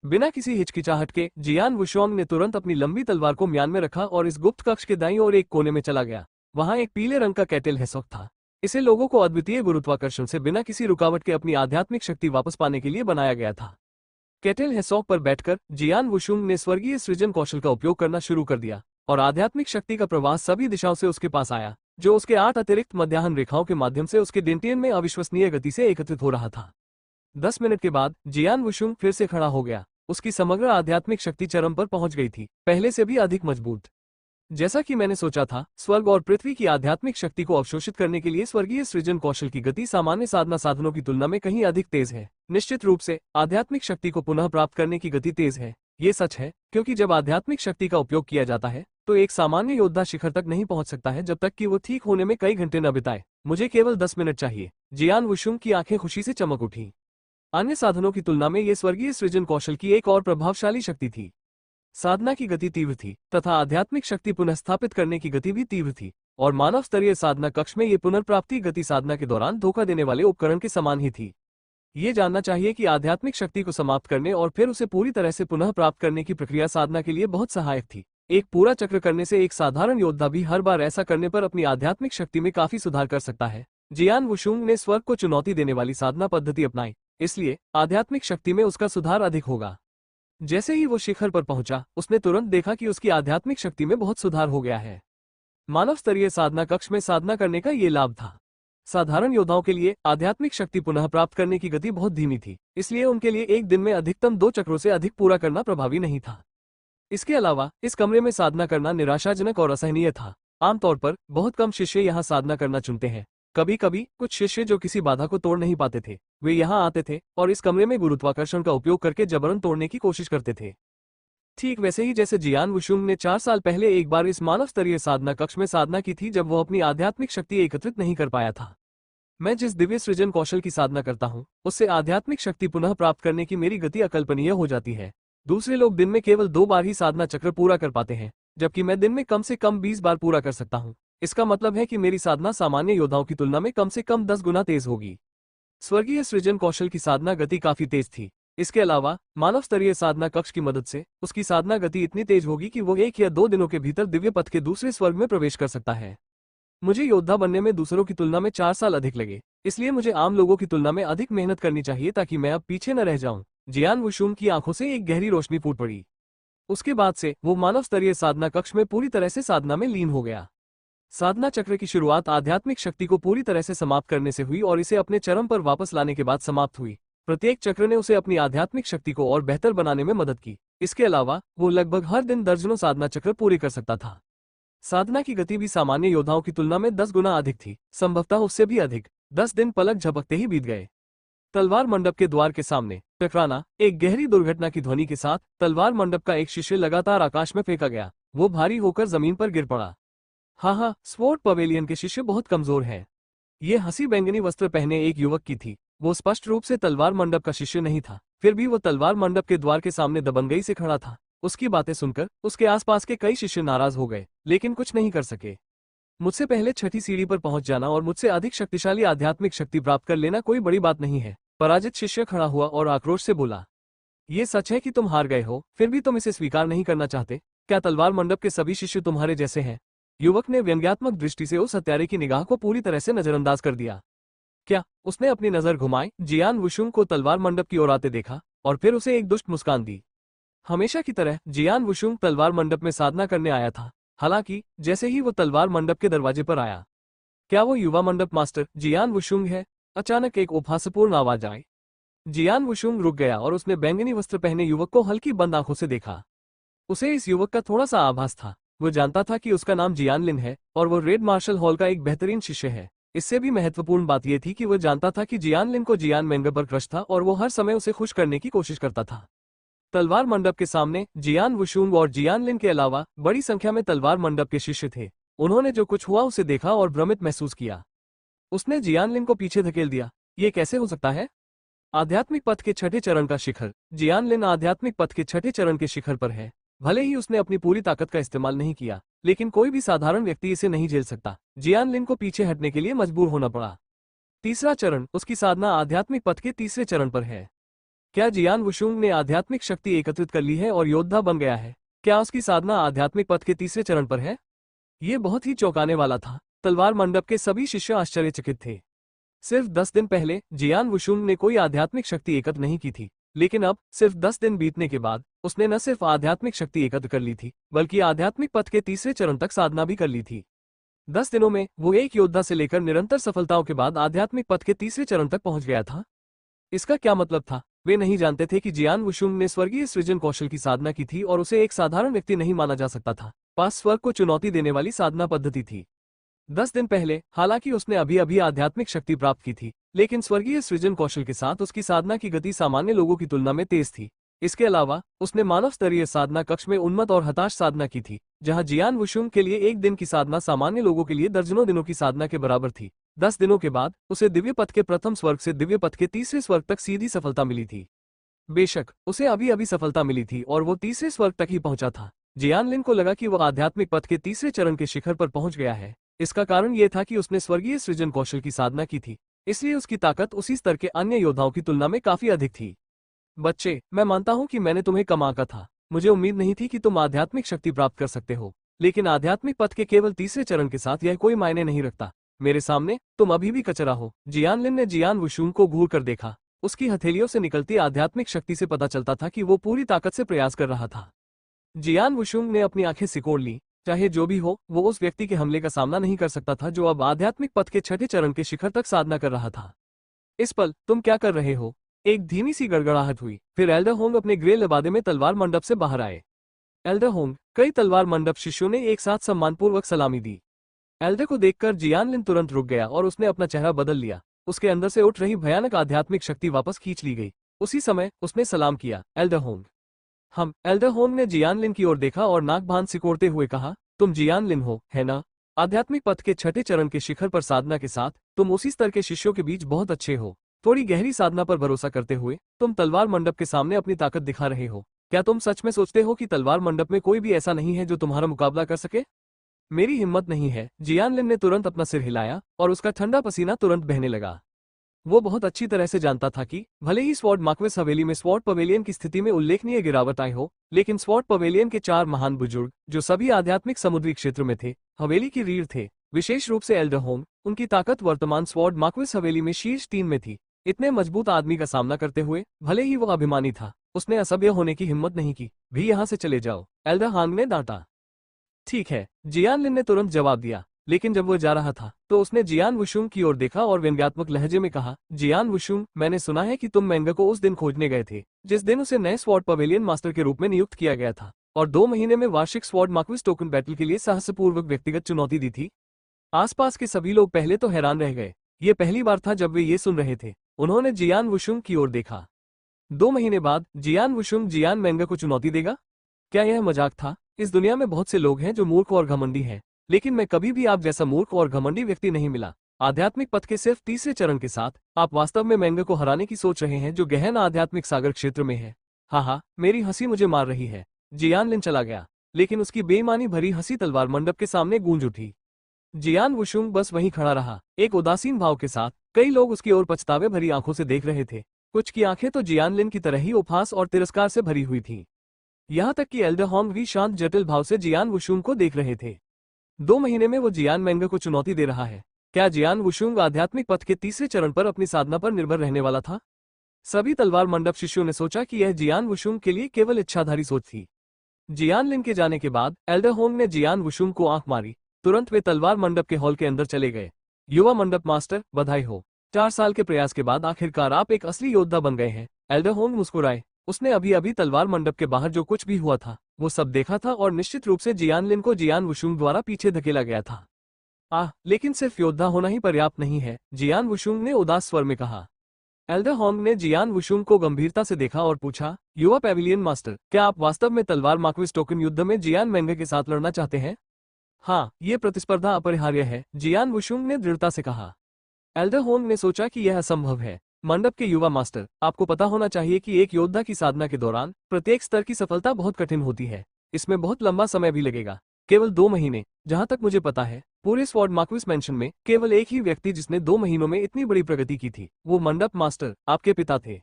बिना किसी हिचकिचाहट के जियान वुशुंग ने तुरंत अपनी लंबी तलवार को म्यान में रखा और इस गुप्त कक्ष के दाईं ओर एक कोने में चला गया। वहां एक पीले रंग का कैटेल हेसॉक था। इसे लोगों को अद्वितीय गुरुत्वाकर्षण से बिना किसी रुकावट के अपनी आध्यात्मिक शक्ति वापस पाने के लिए बनाया गया था। कैटेल हेसॉक पर बैठकर जियान वुशुंग ने स्वर्गीय सृजन कौशल का उपयोग करना शुरू कर दिया और आध्यात्मिक शक्ति का प्रवाह सभी दिशाओं से उसके पास आया, जो उसके 8 अतिरिक्त मध्याह्न रेखाओं के माध्यम से उसके डेंटियन में अविश्वसनीय गति से एकत्रित हो रहा था। 10 मिनट के बाद जियान वुशुंग फिर से खड़ा हो गया। उसकी समग्र आध्यात्मिक शक्ति चरम पर पहुंच गई थी, पहले से भी अधिक मजबूत। जैसा कि मैंने सोचा था, स्वर्ग और पृथ्वी की आध्यात्मिक शक्ति को अवशोषित करने के लिए स्वर्गीय सृजन कौशल की गति सामान्य साधना साधनों की तुलना में कहीं अधिक तेज है। निश्चित रूप से आध्यात्मिक शक्ति को पुनः प्राप्त करने की गति तेज है। ये सच है, क्योंकि जब आध्यात्मिक शक्ति का उपयोग किया जाता है तो एक सामान्य योद्धा शिखर तक नहीं पहुंच सकता है जब तक कि वो ठीक होने में कई घंटे न बिताए। मुझे केवल 10 मिनट चाहिए। जियान वुशुंग की आंखें खुशी से चमक उठी। अन्य साधनों की तुलना में ये स्वर्गीय सृजन कौशल की एक और प्रभावशाली शक्ति थी। साधना की गति तीव्र थी तथा आध्यात्मिक शक्ति पुनर्स्थापित करने की गति भी तीव्र थी, और मानव स्तरीय साधना कक्ष में ये पुनर्प्राप्ति गति साधना के दौरान धोखा देने वाले उपकरण के समान ही थी। ये जानना चाहिए कि आध्यात्मिक शक्ति को समाप्त करने और फिर उसे पूरी तरह से पुनः प्राप्त करने की प्रक्रिया साधना के लिए बहुत सहायक थी। एक पूरा चक्र करने से एक साधारण योद्धा भी हर बार ऐसा करने पर अपनी आध्यात्मिक शक्ति में काफी सुधार कर सकता है। जियान वुशुंग ने स्वर्ग को चुनौती देने वाली साधना पद्धति अपनाई, इसलिए आध्यात्मिक शक्ति में उसका सुधार अधिक होगा। जैसे ही वो शिखर पर पहुंचा, उसने तुरंत देखा कि उसकी आध्यात्मिक शक्ति में बहुत सुधार हो गया है। मानव स्तरीय साधना कक्ष में साधना करने का ये लाभ था। साधारण योद्धाओं के लिए आध्यात्मिक शक्ति पुनः प्राप्त करने की गति बहुत धीमी थी, इसलिए उनके लिए एक दिन में अधिकतम 2 चक्रों से अधिक पूरा करना प्रभावी नहीं था। इसके अलावा इस कमरे में साधना करना निराशाजनक और असहनीय था। आमतौर पर बहुत कम शिष्य यहाँ साधना करना चुनते हैं। कभी कभी कुछ शिष्य जो किसी बाधा को तोड़ नहीं पाते थे, वे यहाँ आते थे और इस कमरे में गुरुत्वाकर्षण का उपयोग करके जबरन तोड़ने की कोशिश करते थे। ठीक वैसे ही जैसे जियान वुशुंग ने 4 साल पहले एक बार इस मानव स्तरीय साधना कक्ष में साधना की थी, जब वो अपनी आध्यात्मिक शक्ति एकत्रित नहीं कर पाया था। मैं जिस दिव्य सृजन कौशल की साधना करता हूँ, उससे आध्यात्मिक शक्ति पुनः प्राप्त करने की मेरी गति अकल्पनीय हो जाती है। दूसरे लोग दिन में केवल 2 बार ही साधना चक्र पूरा कर पाते हैं, जबकि मैं दिन में कम से कम 20 बार पूरा कर सकता हूँ। इसका मतलब है कि मेरी साधना सामान्य योद्धाओं की तुलना में कम से कम 10 गुना तेज होगी। स्वर्गीय सृजन कौशल की साधना गति काफी तेज थी। इसके अलावा मानव स्तरीय साधना कक्ष की मदद से उसकी साधना गति इतनी तेज होगी कि वो 1 या 2 दिनों के भीतर दिव्य पथ के दूसरे स्वर्ग में प्रवेश कर सकता है। मुझे योद्धा बनने में दूसरों की तुलना में 4 साल अधिक लगे, इसलिए मुझे आम लोगों की तुलना में अधिक मेहनत करनी चाहिए ताकि मैं अब पीछे न रह जाऊं। जियान वुशुंग की आंखों से एक गहरी रोशनी फूट पड़ी। उसके बाद से वो मानव स्तरीय साधना कक्ष में पूरी तरह से साधना में लीन हो गया। साधना चक्र की शुरुआत आध्यात्मिक शक्ति को पूरी तरह से समाप्त करने से हुई और इसे अपने चरम पर वापस लाने के बाद समाप्त हुई। प्रत्येक चक्र ने उसे अपनी आध्यात्मिक शक्ति को और बेहतर बनाने में मदद की। इसके अलावा वो लगभग हर दिन दर्जनों साधना चक्र पूरे कर सकता था। साधना की गति भी सामान्य योद्धाओं की तुलना में 10 गुना अधिक थी, संभवतः उससे भी अधिक। 10 दिन पलक झपकते ही बीत गए। तलवार मंडप के द्वार के सामने टकराना। एक गहरी दुर्घटना की ध्वनि के साथ तलवार मंडप का एक शिष्य लगातार आकाश में फेंका गया। वो भारी होकर जमीन पर गिर पड़ा। हाँ, स्वॉर्ड पवेलियन के शिष्य बहुत कमजोर हैं। ये हंसी बैंगनी वस्त्र पहने एक युवक की थी। वो स्पष्ट रूप से तलवार मंडप का शिष्य नहीं था, फिर भी वो तलवार मंडप के द्वार के सामने दबंगई से खड़ा था। उसकी बातें सुनकर उसके आसपास के कई शिष्य नाराज हो गए, लेकिन कुछ नहीं कर सके। मुझसे पहले छठी सीढ़ी पर पहुंच जाना और मुझसे अधिक शक्तिशाली आध्यात्मिक शक्ति प्राप्त कर लेना कोई बड़ी बात नहीं है। पराजित शिष्य खड़ा हुआ और आक्रोश से बोला, ये सच है कि तुम हार गए हो, फिर भी तुम इसे स्वीकार नहीं करना चाहते। क्या तलवार मंडप के सभी शिष्य तुम्हारे जैसे हैं? युवक ने व्यंग्यात्मक दृष्टि से उस हत्यारे की निगाह को पूरी तरह से नजरअंदाज कर दिया। क्या? उसने अपनी नजर घुमाई, जियान वुशुंग को तलवार मंडप की ओर आते देखा और फिर उसे एक दुष्ट मुस्कान दी। हमेशा की तरह जियान वुशुंग तलवार मंडप में साधना करने आया था। हालांकि जैसे ही वो तलवार मंडप के दरवाजे पर आया, क्या वो युवा मंडप मास्टर जियान वुशुंग है? अचानक एक उपहासपूर्ण आवाज आई। जियान वुशुंग रुक गया और उसने बैंगनी वस्त्र पहने युवक को हल्की बंद आंखों से देखा। उसे इस युवक का थोड़ा सा आभास था। वो जानता था कि उसका नाम जियान लिन है और वो रेड मार्शल हॉल का एक बेहतरीन शिष्य है। इससे भी महत्वपूर्ण बात यह थी कि वो जानता था कि जियान लिन को जियान मेंगे पर क्रश था और वो हर समय उसे खुश करने की कोशिश करता था। तलवार मंडप के सामने जियान वुशुंग और जियान लिन के अलावा बड़ी संख्या में तलवार मंडप के शिष्य थे। उन्होंने जो कुछ हुआ उसे देखा और भ्रमित महसूस किया। उसने जियान लिन को पीछे धकेल दिया। ये कैसे हो सकता है? आध्यात्मिक पथ के छठे चरण का शिखर। जियान लिन आध्यात्मिक पथ के छठे चरण के शिखर पर है। भले ही उसने अपनी पूरी ताकत का इस्तेमाल नहीं किया, लेकिन कोई भी साधारण व्यक्ति इसे नहीं झेल सकता। जियान लिन को पीछे हटने के लिए मजबूर होना पड़ा। तीसरा चरण। उसकी साधना आध्यात्मिक पथ के तीसरे चरण पर है। क्या जियान वुशुंग ने आध्यात्मिक शक्ति एकत्रित कर ली है और योद्धा बन गया है? क्या उसकी साधना आध्यात्मिक पथ के तीसरे चरण पर है? ये बहुत ही चौंकाने वाला था। तलवार मंडप के सभी शिष्य आश्चर्यचकित थे। सिर्फ 10 दिन पहले जियान वुशुंग ने कोई आध्यात्मिक शक्ति एकत्र नहीं की थी, लेकिन अब सिर्फ 10 दिन बीतने के बाद उसने न सिर्फ आध्यात्मिक शक्ति एकत्र कर ली थी, बल्कि आध्यात्मिक पथ के तीसरे चरण तक साधना भी कर ली थी। 10 दिनों में वो एक योद्धा से लेकर निरंतर सफलताओं के बाद आध्यात्मिक पथ के तीसरे चरण तक पहुंच गया था। इसका क्या मतलब था? वे नहीं जानते थे कि जियान वुशुंग ने स्वर्गीय सृजन कौशल की साधना की थी और उसे एक साधारण व्यक्ति नहीं माना जा सकता था। पास स्वर्ग को चुनौती देने वाली साधना पद्धति थी। 10 दिन पहले हालांकि उसने अभी अभी आध्यात्मिक शक्ति प्राप्त की थी, लेकिन स्वर्गीय सृजन कौशल के साथ उसकी साधना की गति सामान्य लोगों की तुलना में तेज थी। इसके अलावा उसने मानव स्तरीय साधना कक्ष में उन्मत्त और हताश साधना की थी, जहां जियान वुशुंग के लिए एक दिन की साधना सामान्य लोगों के लिए दर्जनों दिनों की साधना के बराबर थी। 10 दिनों के बाद उसे दिव्य पथ के प्रथम स्वर्ग से दिव्य पथ के तीसरे स्वर्ग तक सीधी सफलता मिली थी। बेशक उसे अभी अभी सफलता मिली थी और वो तीसरे स्वर्ग तक ही पहुंचा था। जियान लिन को लगा कि वह आध्यात्मिक पथ के तीसरे चरण के शिखर पर पहुंच गया है। इसका कारण यह था कि उसने स्वर्गीय सृजन कौशल की साधना की थी, इसलिए उसकी ताकत उसी स्तर के अन्य योद्धाओं की तुलना में काफी अधिक थी। बच्चे, मैं मानता हूं कि मैंने तुम्हें कम आंका था। मुझे उम्मीद नहीं थी कि तुम आध्यात्मिक शक्ति प्राप्त कर सकते हो, लेकिन आध्यात्मिक पथ के केवल तीसरे चरण के साथ यह कोई मायने नहीं रखता। मेरे सामने तुम अभी भी कचरा हो। जियान लिन ने जियान वुशुंग को घूर कर देखा। उसकी हथेलियों से निकलती आध्यात्मिक शक्ति से पता चलता था कि वो पूरी ताकत से प्रयास कर रहा था। जियान वुशुंग ने अपनी आंखें सिकोड़ ली। चाहे जो भी हो, वो उस व्यक्ति के हमले का सामना नहीं कर सकता था जो अब आध्यात्मिक पथ के छठे चरण के शिखर तक साधना कर रहा था। इस पल तुम क्या कर रहे हो? एक धीमी सी गड़गड़ाहट हुई। फिर एल्डर होंग अपने ग्रे लबादे में तलवार मंडप से बाहर आए। एल्डर होंग, कई तलवार मंडप शिष्यों ने एक साथ सम्मानपूर्वक सलामी दी। एल्डर को देखकर जियान लिन तुरंत रुक गया और उसने अपना चेहरा बदल लिया। उसके अंदर से उठ रही भयानक आध्यात्मिक शक्ति वापस खींच ली गई। उसी समय उसने सलाम किया, एल्डर होंग। एल्डर होंग ने जियान लिन की ओर देखा और नाक बांध सिकोड़ते हुए कहा, तुम जियान लिन हो, है ना? आध्यात्मिक पथ के छठे चरण के शिखर पर साधना के साथ तुम उसी स्तर के शिष्यों के बीच बहुत अच्छे हो। थोड़ी गहरी साधना पर भरोसा करते हुए तुम तलवार मंडप के सामने अपनी ताकत दिखा रहे हो। क्या तुम सच में सोचते हो कि तलवार मंडप में कोई भी ऐसा नहीं है जो तुम्हारा मुकाबला कर सके? मेरी हिम्मत नहीं है। जियान लिन ने तुरंत अपना सिर हिलाया और उसका ठंडा पसीना तुरंत बहने लगा। वो बहुत अच्छी तरह से जानता था कि भले ही स्वॉर्ड मार्क्वेस हवेली में स्वॉर्ड पवेलियन की स्थिति में उल्लेखनीय गिरावट आई हो, लेकिन स्वॉर्ड पवेलियन के 4 महान बुजुर्ग, जो सभी आध्यात्मिक समुद्री क्षेत्र में थे, हवेली की रीढ़ थे। विशेष रूप से एल्डर होंग, उनकी ताकत वर्तमान स्वॉर्ड मार्क्वेस हवेली में शीर्ष 3 में थी। इतने मजबूत आदमी का सामना करते हुए भले ही वो अभिमानी था, उसने असभ्य होने की हिम्मत नहीं की। भी यहाँ से चले जाओ, एल्डर हांग ने डांटा। ठीक है, जियान लिन ने तुरंत जवाब दिया, लेकिन जब वो जा रहा था तो उसने जियान वुशुंग की ओर देखा और व्यंग्यात्मक लहजे में कहा, जियान वुशुंग, मैंने सुना है कि तुम मैंगा को उस दिन खोजने गए थे जिस दिन उसे नए स्वॉर्ड पवेलियन मास्टर के रूप में नियुक्त किया गया था, और 2 महीने में वार्षिक स्वॉर्ड मार्क्वेस टोकन बैटल के लिए साहसपूर्वक व्यक्तिगत चुनौती दी थी। आसपास के सभी लोग पहले तो हैरान रह गए। ये पहली बार था जब वे ये सुन रहे थे। उन्होंने जियान वुशुंग की ओर देखा। 2 महीने बाद जियान वुशुंग जियान मैंगा को चुनौती देगा? क्या यह मजाक था? इस दुनिया में बहुत से लोग हैं जो मूर्ख और घमंडी हैं, लेकिन मैं कभी भी आप जैसा मूर्ख और घमंडी व्यक्ति नहीं मिला। आध्यात्मिक पथ के सिर्फ तीसरे चरण के साथ आप वास्तव में मैंगा को हराने की सोच रहे हैं, जो गहन आध्यात्मिक सागर क्षेत्र में है। हाँ, मेरी हंसी मुझे मार रही है। जियान लिन चला गया, लेकिन उसकी बेईमानी भरी हंसी तलवार मंडप के सामने गूंज उठी। जियान वुशुंग बस वहीं खड़ा रहा, एक उदासीन भाव के साथ। कई लोग उसकी ओर पछतावे भरी आंखों से देख रहे थे। कुछ की आंखें तो जियान लिन की तरह ही उपहास और तिरस्कार से भरी हुई थीं। यहाँ तक कि एल्डर होंग भी शांत जटिल भाव से जियान वुशुंग को देख रहे थे। 2 महीने में वो जियान मैंगा को चुनौती दे रहा है। क्या जियान वुशुंग आध्यात्मिक पथ के तीसरे चरण पर अपनी साधना पर निर्भर रहने वाला था? सभी तलवार मंडप शिष्यों ने सोचा कि यह जियान वुशुंग के लिए केवल इच्छाधारी सोच थी। जियान लिन के जाने के बाद एल्डर होंग ने जियान वुशुंग को आंख मारी। तुरंत वे तलवार मंडप के हॉल के अंदर चले गए। युवा मंडप मास्टर, बधाई हो। 4 साल के प्रयास के बाद आखिरकार आप एक असली योद्धा बन गए हैं। एल्डर होंग मुस्कुराए। उसने अभी अभी तलवार मंडप के बाहर जो कुछ भी हुआ था वो सब देखा था, और निश्चित रूप से जियान लिन को जियान वुशुंग द्वारा पीछे धकेला गया था। लेकिन सिर्फ योद्धा होना ही पर्याप्त नहीं है, जियान वुशुंग ने उदास स्वर में कहा। एल्डर होंग ने जियान वुशुंग को गंभीरता से देखा और पूछा, युवा पैविलियन मास्टर, क्या आप वास्तव में तलवार मार्क्वेस टोकन युद्ध में जियान मैंगा के साथ लड़ना चाहते हैं? हाँ, ये प्रतिस्पर्धा अपरिहार्य है, जियान वुशुंग ने दृढ़ता से कहा। एल्डर होंग ने सोचा कि यह असंभव है। मंडप के युवा मास्टर, आपको पता होना चाहिए कि एक योद्धा की साधना के दौरान प्रत्येक स्तर की सफलता बहुत कठिन होती है। इसमें बहुत लंबा समय भी लगेगा, केवल 2 महीने। जहां तक मुझे पता है, पूरे स्वॉर्ड मार्क्वेस मेंशन में केवल एक ही व्यक्ति जिसने 2 महीनों में इतनी बड़ी प्रगति की थी, वो मंडप मास्टर, आपके पिता थे।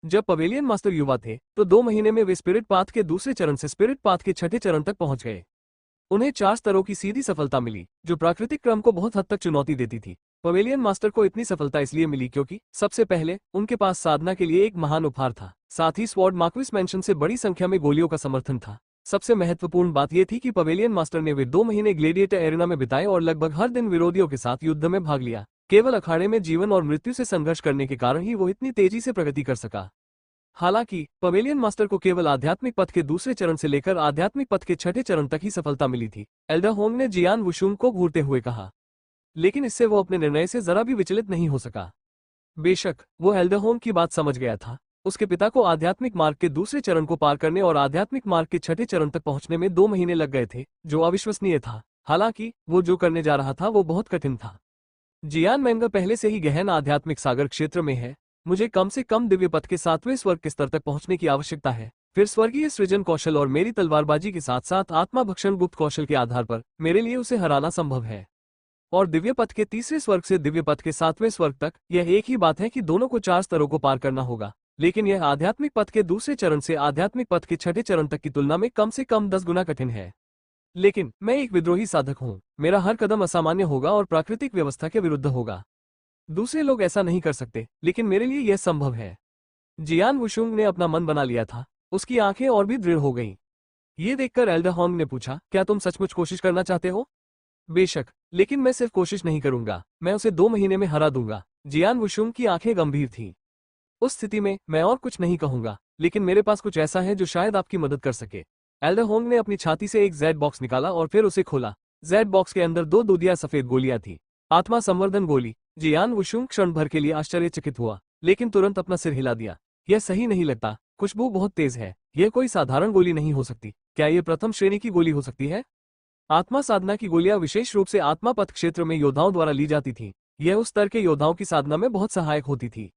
जब पवेलियन मास्टर युवा थे तो 2 महीने में वे स्पिरिट पाथ के दूसरे चरण से स्पिरिट पाथ के छठे चरण तक पहुंच गए। उन्हें 4 स्तरों की सीधी सफलता मिली, जो प्राकृतिक क्रम को बहुत हद तक चुनौती देती थी। पवेलियन मास्टर को इतनी सफलता इसलिए मिली क्योंकि सबसे पहले उनके पास साधना के लिए एक महान उपहार था, साथ ही स्वॉर्ड मार्क्वेस मेंशन से बड़ी संख्या में गोलियों का समर्थन था। सबसे महत्वपूर्ण बात यह थी कि पवेलियन मास्टर ने वे 2 महीने ग्लेडिएटर एरेना में बिताए और लगभग हर दिन विरोधियों के साथ युद्ध में भाग लिया। केवल अखाड़े में जीवन और मृत्यु से संघर्ष करने के कारण ही वो इतनी तेजी से प्रगति कर सका। हालांकि पवेलियन मास्टर को केवल आध्यात्मिक पथ के दूसरे चरण से लेकर आध्यात्मिक पथ के छठे चरण तक ही सफलता मिली थी, एल्डर होंग ने जियान वुशुंग को घूरते हुए कहा। लेकिन इससे वो अपने निर्णय से जरा भी विचलित नहीं हो सका। बेशक वो एल्डर होंग की बात समझ गया था। उसके पिता को आध्यात्मिक मार्ग के दूसरे चरण को पार करने और आध्यात्मिक मार्ग के छठे चरण तक पहुंचने में 2 महीने लग गए थे, जो अविश्वसनीय था। हालांकि वो जो करने जा रहा था वो बहुत कठिन था। जियान मेंगर पहले से ही गहन आध्यात्मिक सागर क्षेत्र में है। मुझे कम से कम दिव्य पथ के 7वें स्वर्ग के स्तर तक पहुंचने की आवश्यकता है। फिर स्वर्गीय सृजन कौशल और मेरी तलवारबाजी के साथ साथ आत्मा भक्षण गुप्त कौशल के आधार पर मेरे लिए उसे हराना संभव है। और दिव्य पथ के तीसरे स्वर्ग से दिव्य पथ के 7वें स्वर्ग तक यह एक ही बात है कि दोनों को 4 स्तरों को पार करना होगा, लेकिन यह आध्यात्मिक पथ के दूसरे चरण से आध्यात्मिक पथ के छठे चरण तक की तुलना में कम से कम 10 गुना कठिन है। लेकिन मैं एक विद्रोही साधक हूँ। मेरा हर कदम असामान्य होगा और प्राकृतिक व्यवस्था के विरुद्ध होगा। दूसरे लोग ऐसा नहीं कर सकते, लेकिन मेरे लिए यह संभव है। जियान वुशुंग ने अपना मन बना लिया था। उसकी आंखें और भी दृढ़ हो गईं। ये देखकर एल्डर होंग ने पूछा, क्या तुम सचमुच कोशिश करना चाहते हो? बेशक, लेकिन मैं सिर्फ कोशिश नहीं करूंगा, मैं उसे 2 महीने में हरा दूंगा। जियान वुशुंग की आंखें गंभीर थीं। उस स्थिति में मैं और कुछ नहीं कहूंगा, लेकिन मेरे पास कुछ ऐसा है जो शायद आपकी मदद कर सके। एल्डर होंग ने अपनी छाती से एक जेड बॉक्स निकाला और फिर उसे खोला। जेड बॉक्स के अंदर 2 दूधिया सफेद गोलियां थी। आत्मा संवर्धन गोली। जियान वुशुंग क्षण भर के लिए आश्चर्यचकित हुआ, लेकिन तुरंत अपना सिर हिला दिया। यह सही नहीं लगता, खुशबू बहुत तेज है। यह कोई साधारण गोली नहीं हो सकती। क्या यह प्रथम श्रेणी की गोली हो सकती है? आत्मा साधना की गोलियां विशेष रूप से आत्मा पथ क्षेत्र में योद्धाओं द्वारा ली जाती थीं। यह उस स्तर के योद्धाओं की साधना में बहुत सहायक होती थी।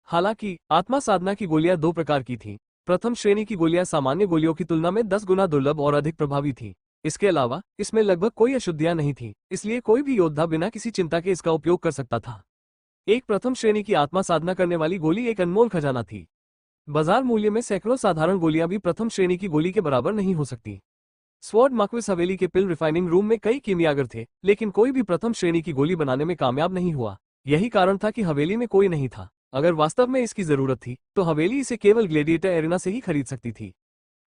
हालांकि आत्मा साधना की गोलियां 2 प्रकार की थीं। प्रथम श्रेणी की गोलियां सामान्य गोलियों की तुलना में 10 गुना दुर्लभ और अधिक प्रभावी थीं। इसके अलावा इसमें लगभग कोई अशुद्धियां नहीं थीं, इसलिए कोई भी योद्धा बिना किसी चिंता के इसका उपयोग कर सकता था। एक प्रथम श्रेणी की आत्मा साधना करने वाली गोली एक अनमोल खजाना थी। बाजार मूल्य में सैकड़ों साधारण गोलियां भी प्रथम श्रेणी की गोली के बराबर नहीं हो सकती। स्वॉर्ड मार्क्विस हवेली के पिल रिफाइनिंग रूम में कई कीमियागर थे, लेकिन कोई भी प्रथम श्रेणी की गोली बनाने में कामयाब नहीं हुआ। यही कारण था कि हवेली में कोई नहीं था। अगर वास्तव में इसकी जरूरत थी, तो हवेली इसे केवल ग्लेडिएटर एरिना से ही खरीद सकती थी।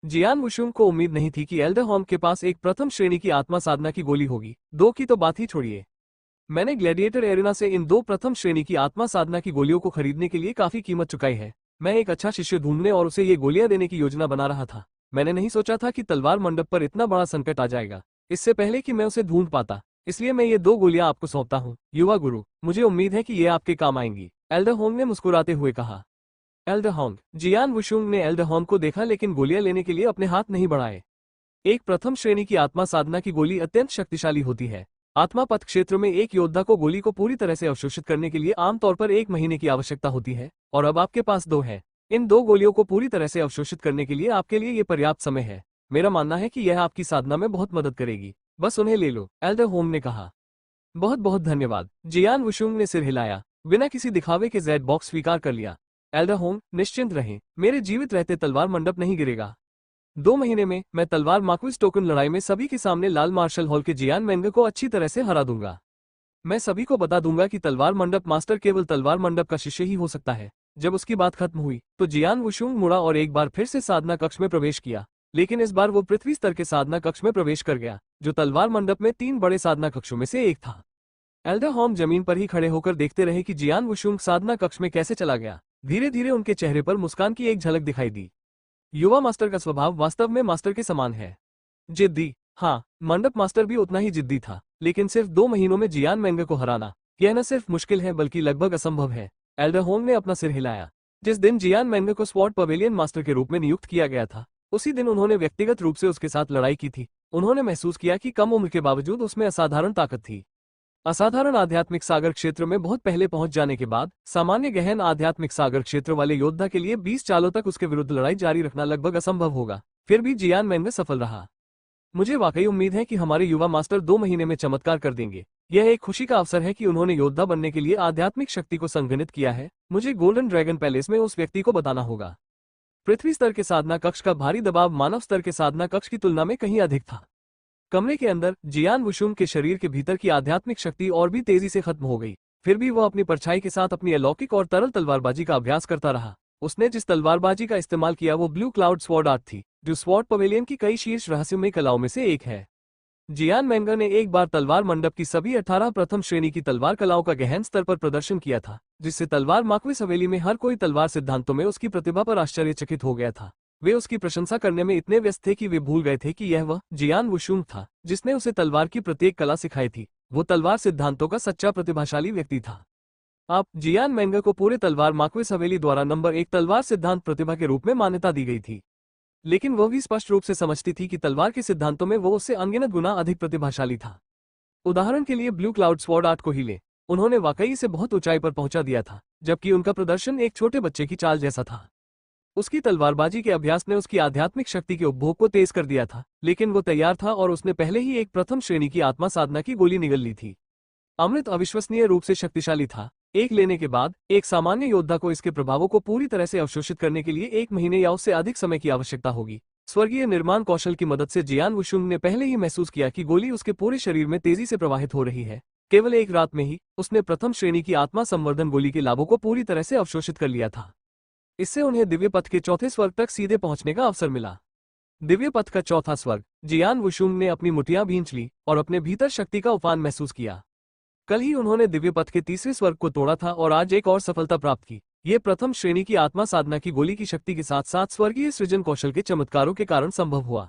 जियान वुशुंग को उम्मीद नहीं थी कि एल्डर होम के पास एक प्रथम श्रेणी की आत्मा साधना की गोली होगी। 2 की तो बात ही छोड़िए। मैंने ग्लेडिएटर एरिना से इन 2 प्रथम श्रेणी की आत्मा साधना की गोलियों को खरीदने के लिए काफी कीमत चुकाई है। मैं एक अच्छा शिष्य ढूंढने और उसे ये गोलियां देने की योजना बना रहा था। मैंने नहीं सोचा था कि तलवार मंडप पर इतना बड़ा संकट आ जाएगा, इससे पहले कि मैं उसे ढूंढ पाता। इसलिए मैं ये 2 गोलियां आपको सौंपता हूँ, युवा गुरु। मुझे उम्मीद है कि ये आपके काम आएंगी, एल्डर होंग ने मुस्कुराते हुए कहा। Elder Hong. जियान वुशुंग ने एल्डर होंग को देखा, लेकिन गोलियां लेने के लिए अपने हाथ नहीं बढ़ाए। एक प्रथम श्रेणी की आत्मा साधना की गोली अत्यंत शक्तिशाली होती है। आत्मा पथ क्षेत्र में एक योद्धा को गोली को पूरी तरह से अवशोषित करने के लिए आमतौर पर 1 महीने की आवश्यकता होती है, और अब आपके पास 2 है। इन 2 गोलियों को पूरी तरह से अवशोषित करने के लिए आपके लिए ये पर्याप्त समय है। मेरा मानना है कि यह आपकी साधना में बहुत मदद करेगी। बस उन्हें ले लो, एल्डर होम ने कहा। बहुत बहुत धन्यवाद। जियान वुशुंग ने सिर हिलाया, बिना किसी दिखावे के जेड बॉक्स स्वीकार कर लिया। एल्डर होम, निश्चिंत रहें, मेरे जीवित रहते तलवार मंडप नहीं गिरेगा। 2 महीने में मैं तलवार मार्क्विस टोकन लड़ाई में सभी के सामने लाल मार्शल हॉल के जियान मेंगर को अच्छी तरह से हरा दूंगा। मैं सभी को बता दूंगा कि तलवार मंडप मास्टर केवल तलवार मंडप का शिष्य ही हो सकता है। जब उसकी बात खत्म हुई तो जियान वुशुंग मुड़ा और एक बार फिर से साधना कक्ष में प्रवेश किया, लेकिन इस बार वो पृथ्वी स्तर के साधना कक्ष में प्रवेश कर गया, जो तलवार मंडप में 3 बड़े साधना कक्षों में से एक था। एल्डर होम जमीन पर ही खड़े होकर देखते रहे कि जियान वुशुंग साधना कक्ष में कैसे चला गया। धीरे धीरे उनके चेहरे पर मुस्कान की एक झलक दिखाई दी। युवा मास्टर का स्वभाव वास्तव में मास्टर के समान है। जिद्दी। हाँ, मंडप मास्टर भी उतना ही जिद्दी था, लेकिन सिर्फ 2 महीनों में जियान मेंगर को हराना, यह न सिर्फ मुश्किल है बल्कि लगभग असंभव है। एल्डर होंग ने अपना सिर हिलाया। जिस दिन जियान मेंगर को स्वॉर्ड पवेलियन मास्टर के रूप में नियुक्त किया गया था, उसी दिन उन्होंने व्यक्तिगत रूप से उसके साथ लड़ाई की थी। उन्होंने महसूस किया कि कम उम्र के बावजूद उसमें असाधारण ताकत थी। असाधारण आध्यात्मिक सागर क्षेत्र में बहुत पहले पहुंच जाने के बाद सामान्य गहन आध्यात्मिक सागर क्षेत्र वाले योद्धा के लिए 20 चालों तक उसके विरुद्ध लड़ाई जारी रखना लगभग असंभव होगा। फिर भी जियान मेंगर सफल रहा। मुझे वाकई उम्मीद है कि हमारे युवा मास्टर 2 महीने में चमत्कार कर देंगे। यह एक खुशी का अवसर है कि उन्होंने योद्धा बनने के लिए आध्यात्मिक शक्ति को संघनित किया है। मुझे गोल्डन ड्रैगन पैलेस में उस व्यक्ति को बताना होगा। पृथ्वी स्तर के साधना कक्ष का भारी दबाव मानव स्तर के साधना कक्ष की तुलना में कहीं अधिक था। कमरे के अंदर जियान वुशुंग के शरीर के भीतर की आध्यात्मिक शक्ति और भी तेजी से खत्म हो गई। फिर भी वह अपनी परछाई के साथ अपनी अलौकिक और तरल तलवारबाजी का अभ्यास करता रहा। उसने जिस तलवारबाजी का इस्तेमाल किया वो ब्लू क्लाउड स्वॉर्ड आर्ट थी, जो स्वॉर्ड पवेलियन की कई शीर्ष रहस्यमयी कलाओं में से एक है। जियान मेंगर ने एक बार तलवार मंडप की सभी 18 प्रथम श्रेणी की तलवार कलाओं का गहन स्तर पर प्रदर्शन किया था, जिससे तलवार मार्क्विस हवेली में हर कोई तलवार सिद्धांतों में उसकी प्रतिभा पर आश्चर्यचकित हो गया था। वे उसकी प्रशंसा करने में इतने व्यस्त थे कि वे भूल गए थे कि यह वह जियान वुशुंग था जिसने उसे तलवार की प्रत्येक कला सिखाई थी। वो तलवार सिद्धांतों का सच्चा प्रतिभाशाली व्यक्ति था। आप जियान मेंगर को पूरे तलवार मार्क्वेस हवेली द्वारा नंबर 1 तलवार सिद्धांत प्रतिभा के रूप में मान्यता दी गई थी। लेकिन वह भी स्पष्ट रूप से समझती थी कि तलवार के सिद्धांतों में वो उससे अनगिनत गुना अधिक प्रतिभाशाली था। उदाहरण के लिए ब्लू क्लाउड स्वॉर्ड आर्ट को ही ले, उन्होंने वाकई से बहुत ऊंचाई पर पहुंचा दिया था, जबकि उनका प्रदर्शन एक छोटे बच्चे की चाल जैसा था। उसकी तलवारबाजी के अभ्यास ने उसकी आध्यात्मिक शक्ति के उपभोग को तेज कर दिया था, लेकिन वो तैयार था और उसने पहले ही एक प्रथम श्रेणी की आत्मा साधना की गोली निगल ली थी। अमृत अविश्वसनीय रूप से शक्तिशाली था। एक लेने के बाद एक सामान्य योद्धा को इसके प्रभावों को पूरी तरह से अवशोषित करने के लिए 1 महीने या उससे अधिक समय की आवश्यकता होगी। स्वर्गीय निर्माण कौशल की मदद से जियान वुशुंग ने पहले ही महसूस किया कि गोली उसके पूरे शरीर में तेजी से प्रवाहित हो रही है। केवल एक रात में ही उसने प्रथम श्रेणी की आत्मा संवर्धन गोली के लाभों को पूरी तरह से अवशोषित कर लिया था। इससे उन्हें दिव्य पथ के चौथे स्वर्ग तक सीधे पहुंचने का अवसर मिला। दिव्य पथ का चौथा स्वर्ग। जियान वुशुंग ने अपनी मुठियां भींच ली और अपने भीतर शक्ति का उफान महसूस किया। कल ही उन्होंने दिव्य पथ के तीसरे स्वर्ग को तोड़ा था और आज एक और सफलता प्राप्त की। ये प्रथम श्रेणी की आत्मा साधना की गोली की शक्ति के साथ साथ स्वर्गीय सृजन कौशल के चमत्कारों के कारण संभव हुआ।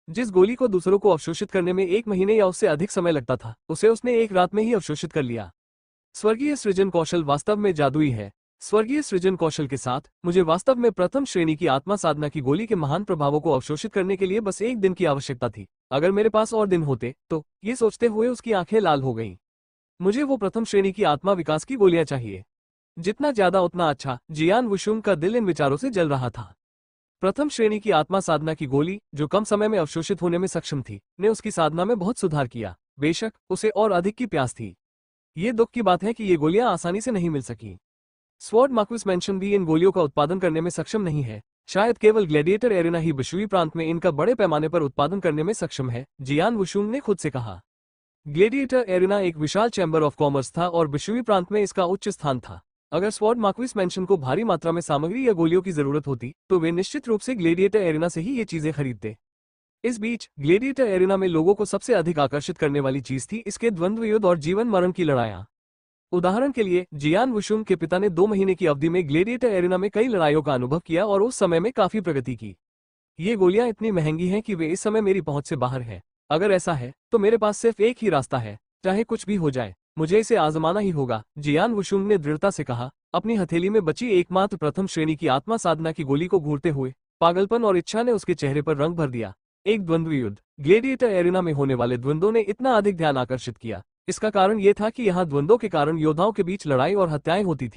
जिस गोली को दूसरों को अवशोषित करने में 1 महीने या उससे अधिक समय लगता था, उसे उसने एक रात में ही अवशोषित कर लिया। स्वर्गीय सृजन कौशल वास्तव में जादुई है। स्वर्गीय सृजन कौशल के साथ मुझे वास्तव में प्रथम श्रेणी की आत्मा साधना की गोली के महान प्रभावों को अवशोषित करने के लिए बस 1 दिन की आवश्यकता थी। अगर मेरे पास और दिन होते तो, ये सोचते हुए उसकी आंखें लाल हो गईं। मुझे वो प्रथम श्रेणी की आत्मा विकास की गोलियां चाहिए। जितना ज्यादा उतना अच्छा। जियान वुशुंग का दिल इन विचारों से जल रहा था। प्रथम श्रेणी की आत्मा साधना की गोली, जो कम समय में अवशोषित होने में सक्षम थी, ने उसकी साधना में बहुत सुधार किया। बेशक उसे और अधिक की प्यास थी। ये दुख की बात है कि ये गोलियां आसानी से नहीं मिल सकी। स्वॉर्ड मार्क्वेस मेंशन भी इन गोलियों का उत्पादन करने में सक्षम नहीं है। शायद केवल ग्लैडिएटर एरिना ही विश्वी प्रांत में इनका बड़े पैमाने पर उत्पादन करने में सक्षम है, जियान वुशुंग ने खुद से कहा। ग्लेडिएटर एरिना एक विशाल चैम्बर ऑफ कॉमर्स था और विश्वी प्रांत में इसका उच्च स्थान था। अगर स्वॉर्ड मार्क्वेस मेंशन को भारी मात्रा में सामग्री या गोलियों की जरूरत होती, तो वे निश्चित रूप से ग्लेडिएटर एरिना से ही ये चीजें खरीदते। इस बीच ग्लेडिएटर एरिना में लोगों को सबसे अधिक आकर्षित करने वाली चीज थी इसके द्वंद्व युद्ध और जीवन मरण की लड़ाइयां। उदाहरण के लिए, जियान वुशुंग के पिता ने 2 महीने की अवधि में ग्लेडिएटर एरिना में कई लड़ाइयों का अनुभव किया और उस समय में काफी प्रगति की। ये गोलियां इतनी महंगी हैं कि वे इस समय मेरी पहुंच से बाहर है। अगर ऐसा है तो मेरे पास सिर्फ एक ही रास्ता है, चाहे कुछ भी हो जाए, मुझे इसे आजमाना ही होगा, जियान वुशुंग ने दृढ़ता से कहा, अपनी हथेली में बची एकमात्र प्रथम श्रेणी की आत्मा साधना की गोली को घूरते हुए। पागलपन और इच्छा ने उसके चेहरे पर रंग भर दिया। एक द्वंद्व युद्ध। ग्लेडिएटर एरिना में होने वाले द्वंद्वों ने इतना अधिक ध्यान आकर्षित किया। इसका कारण यह था कि यहाँ द्वंद्वों के कारण योद्धाओं के बीच लड़ाई और हत्याएं होती थी।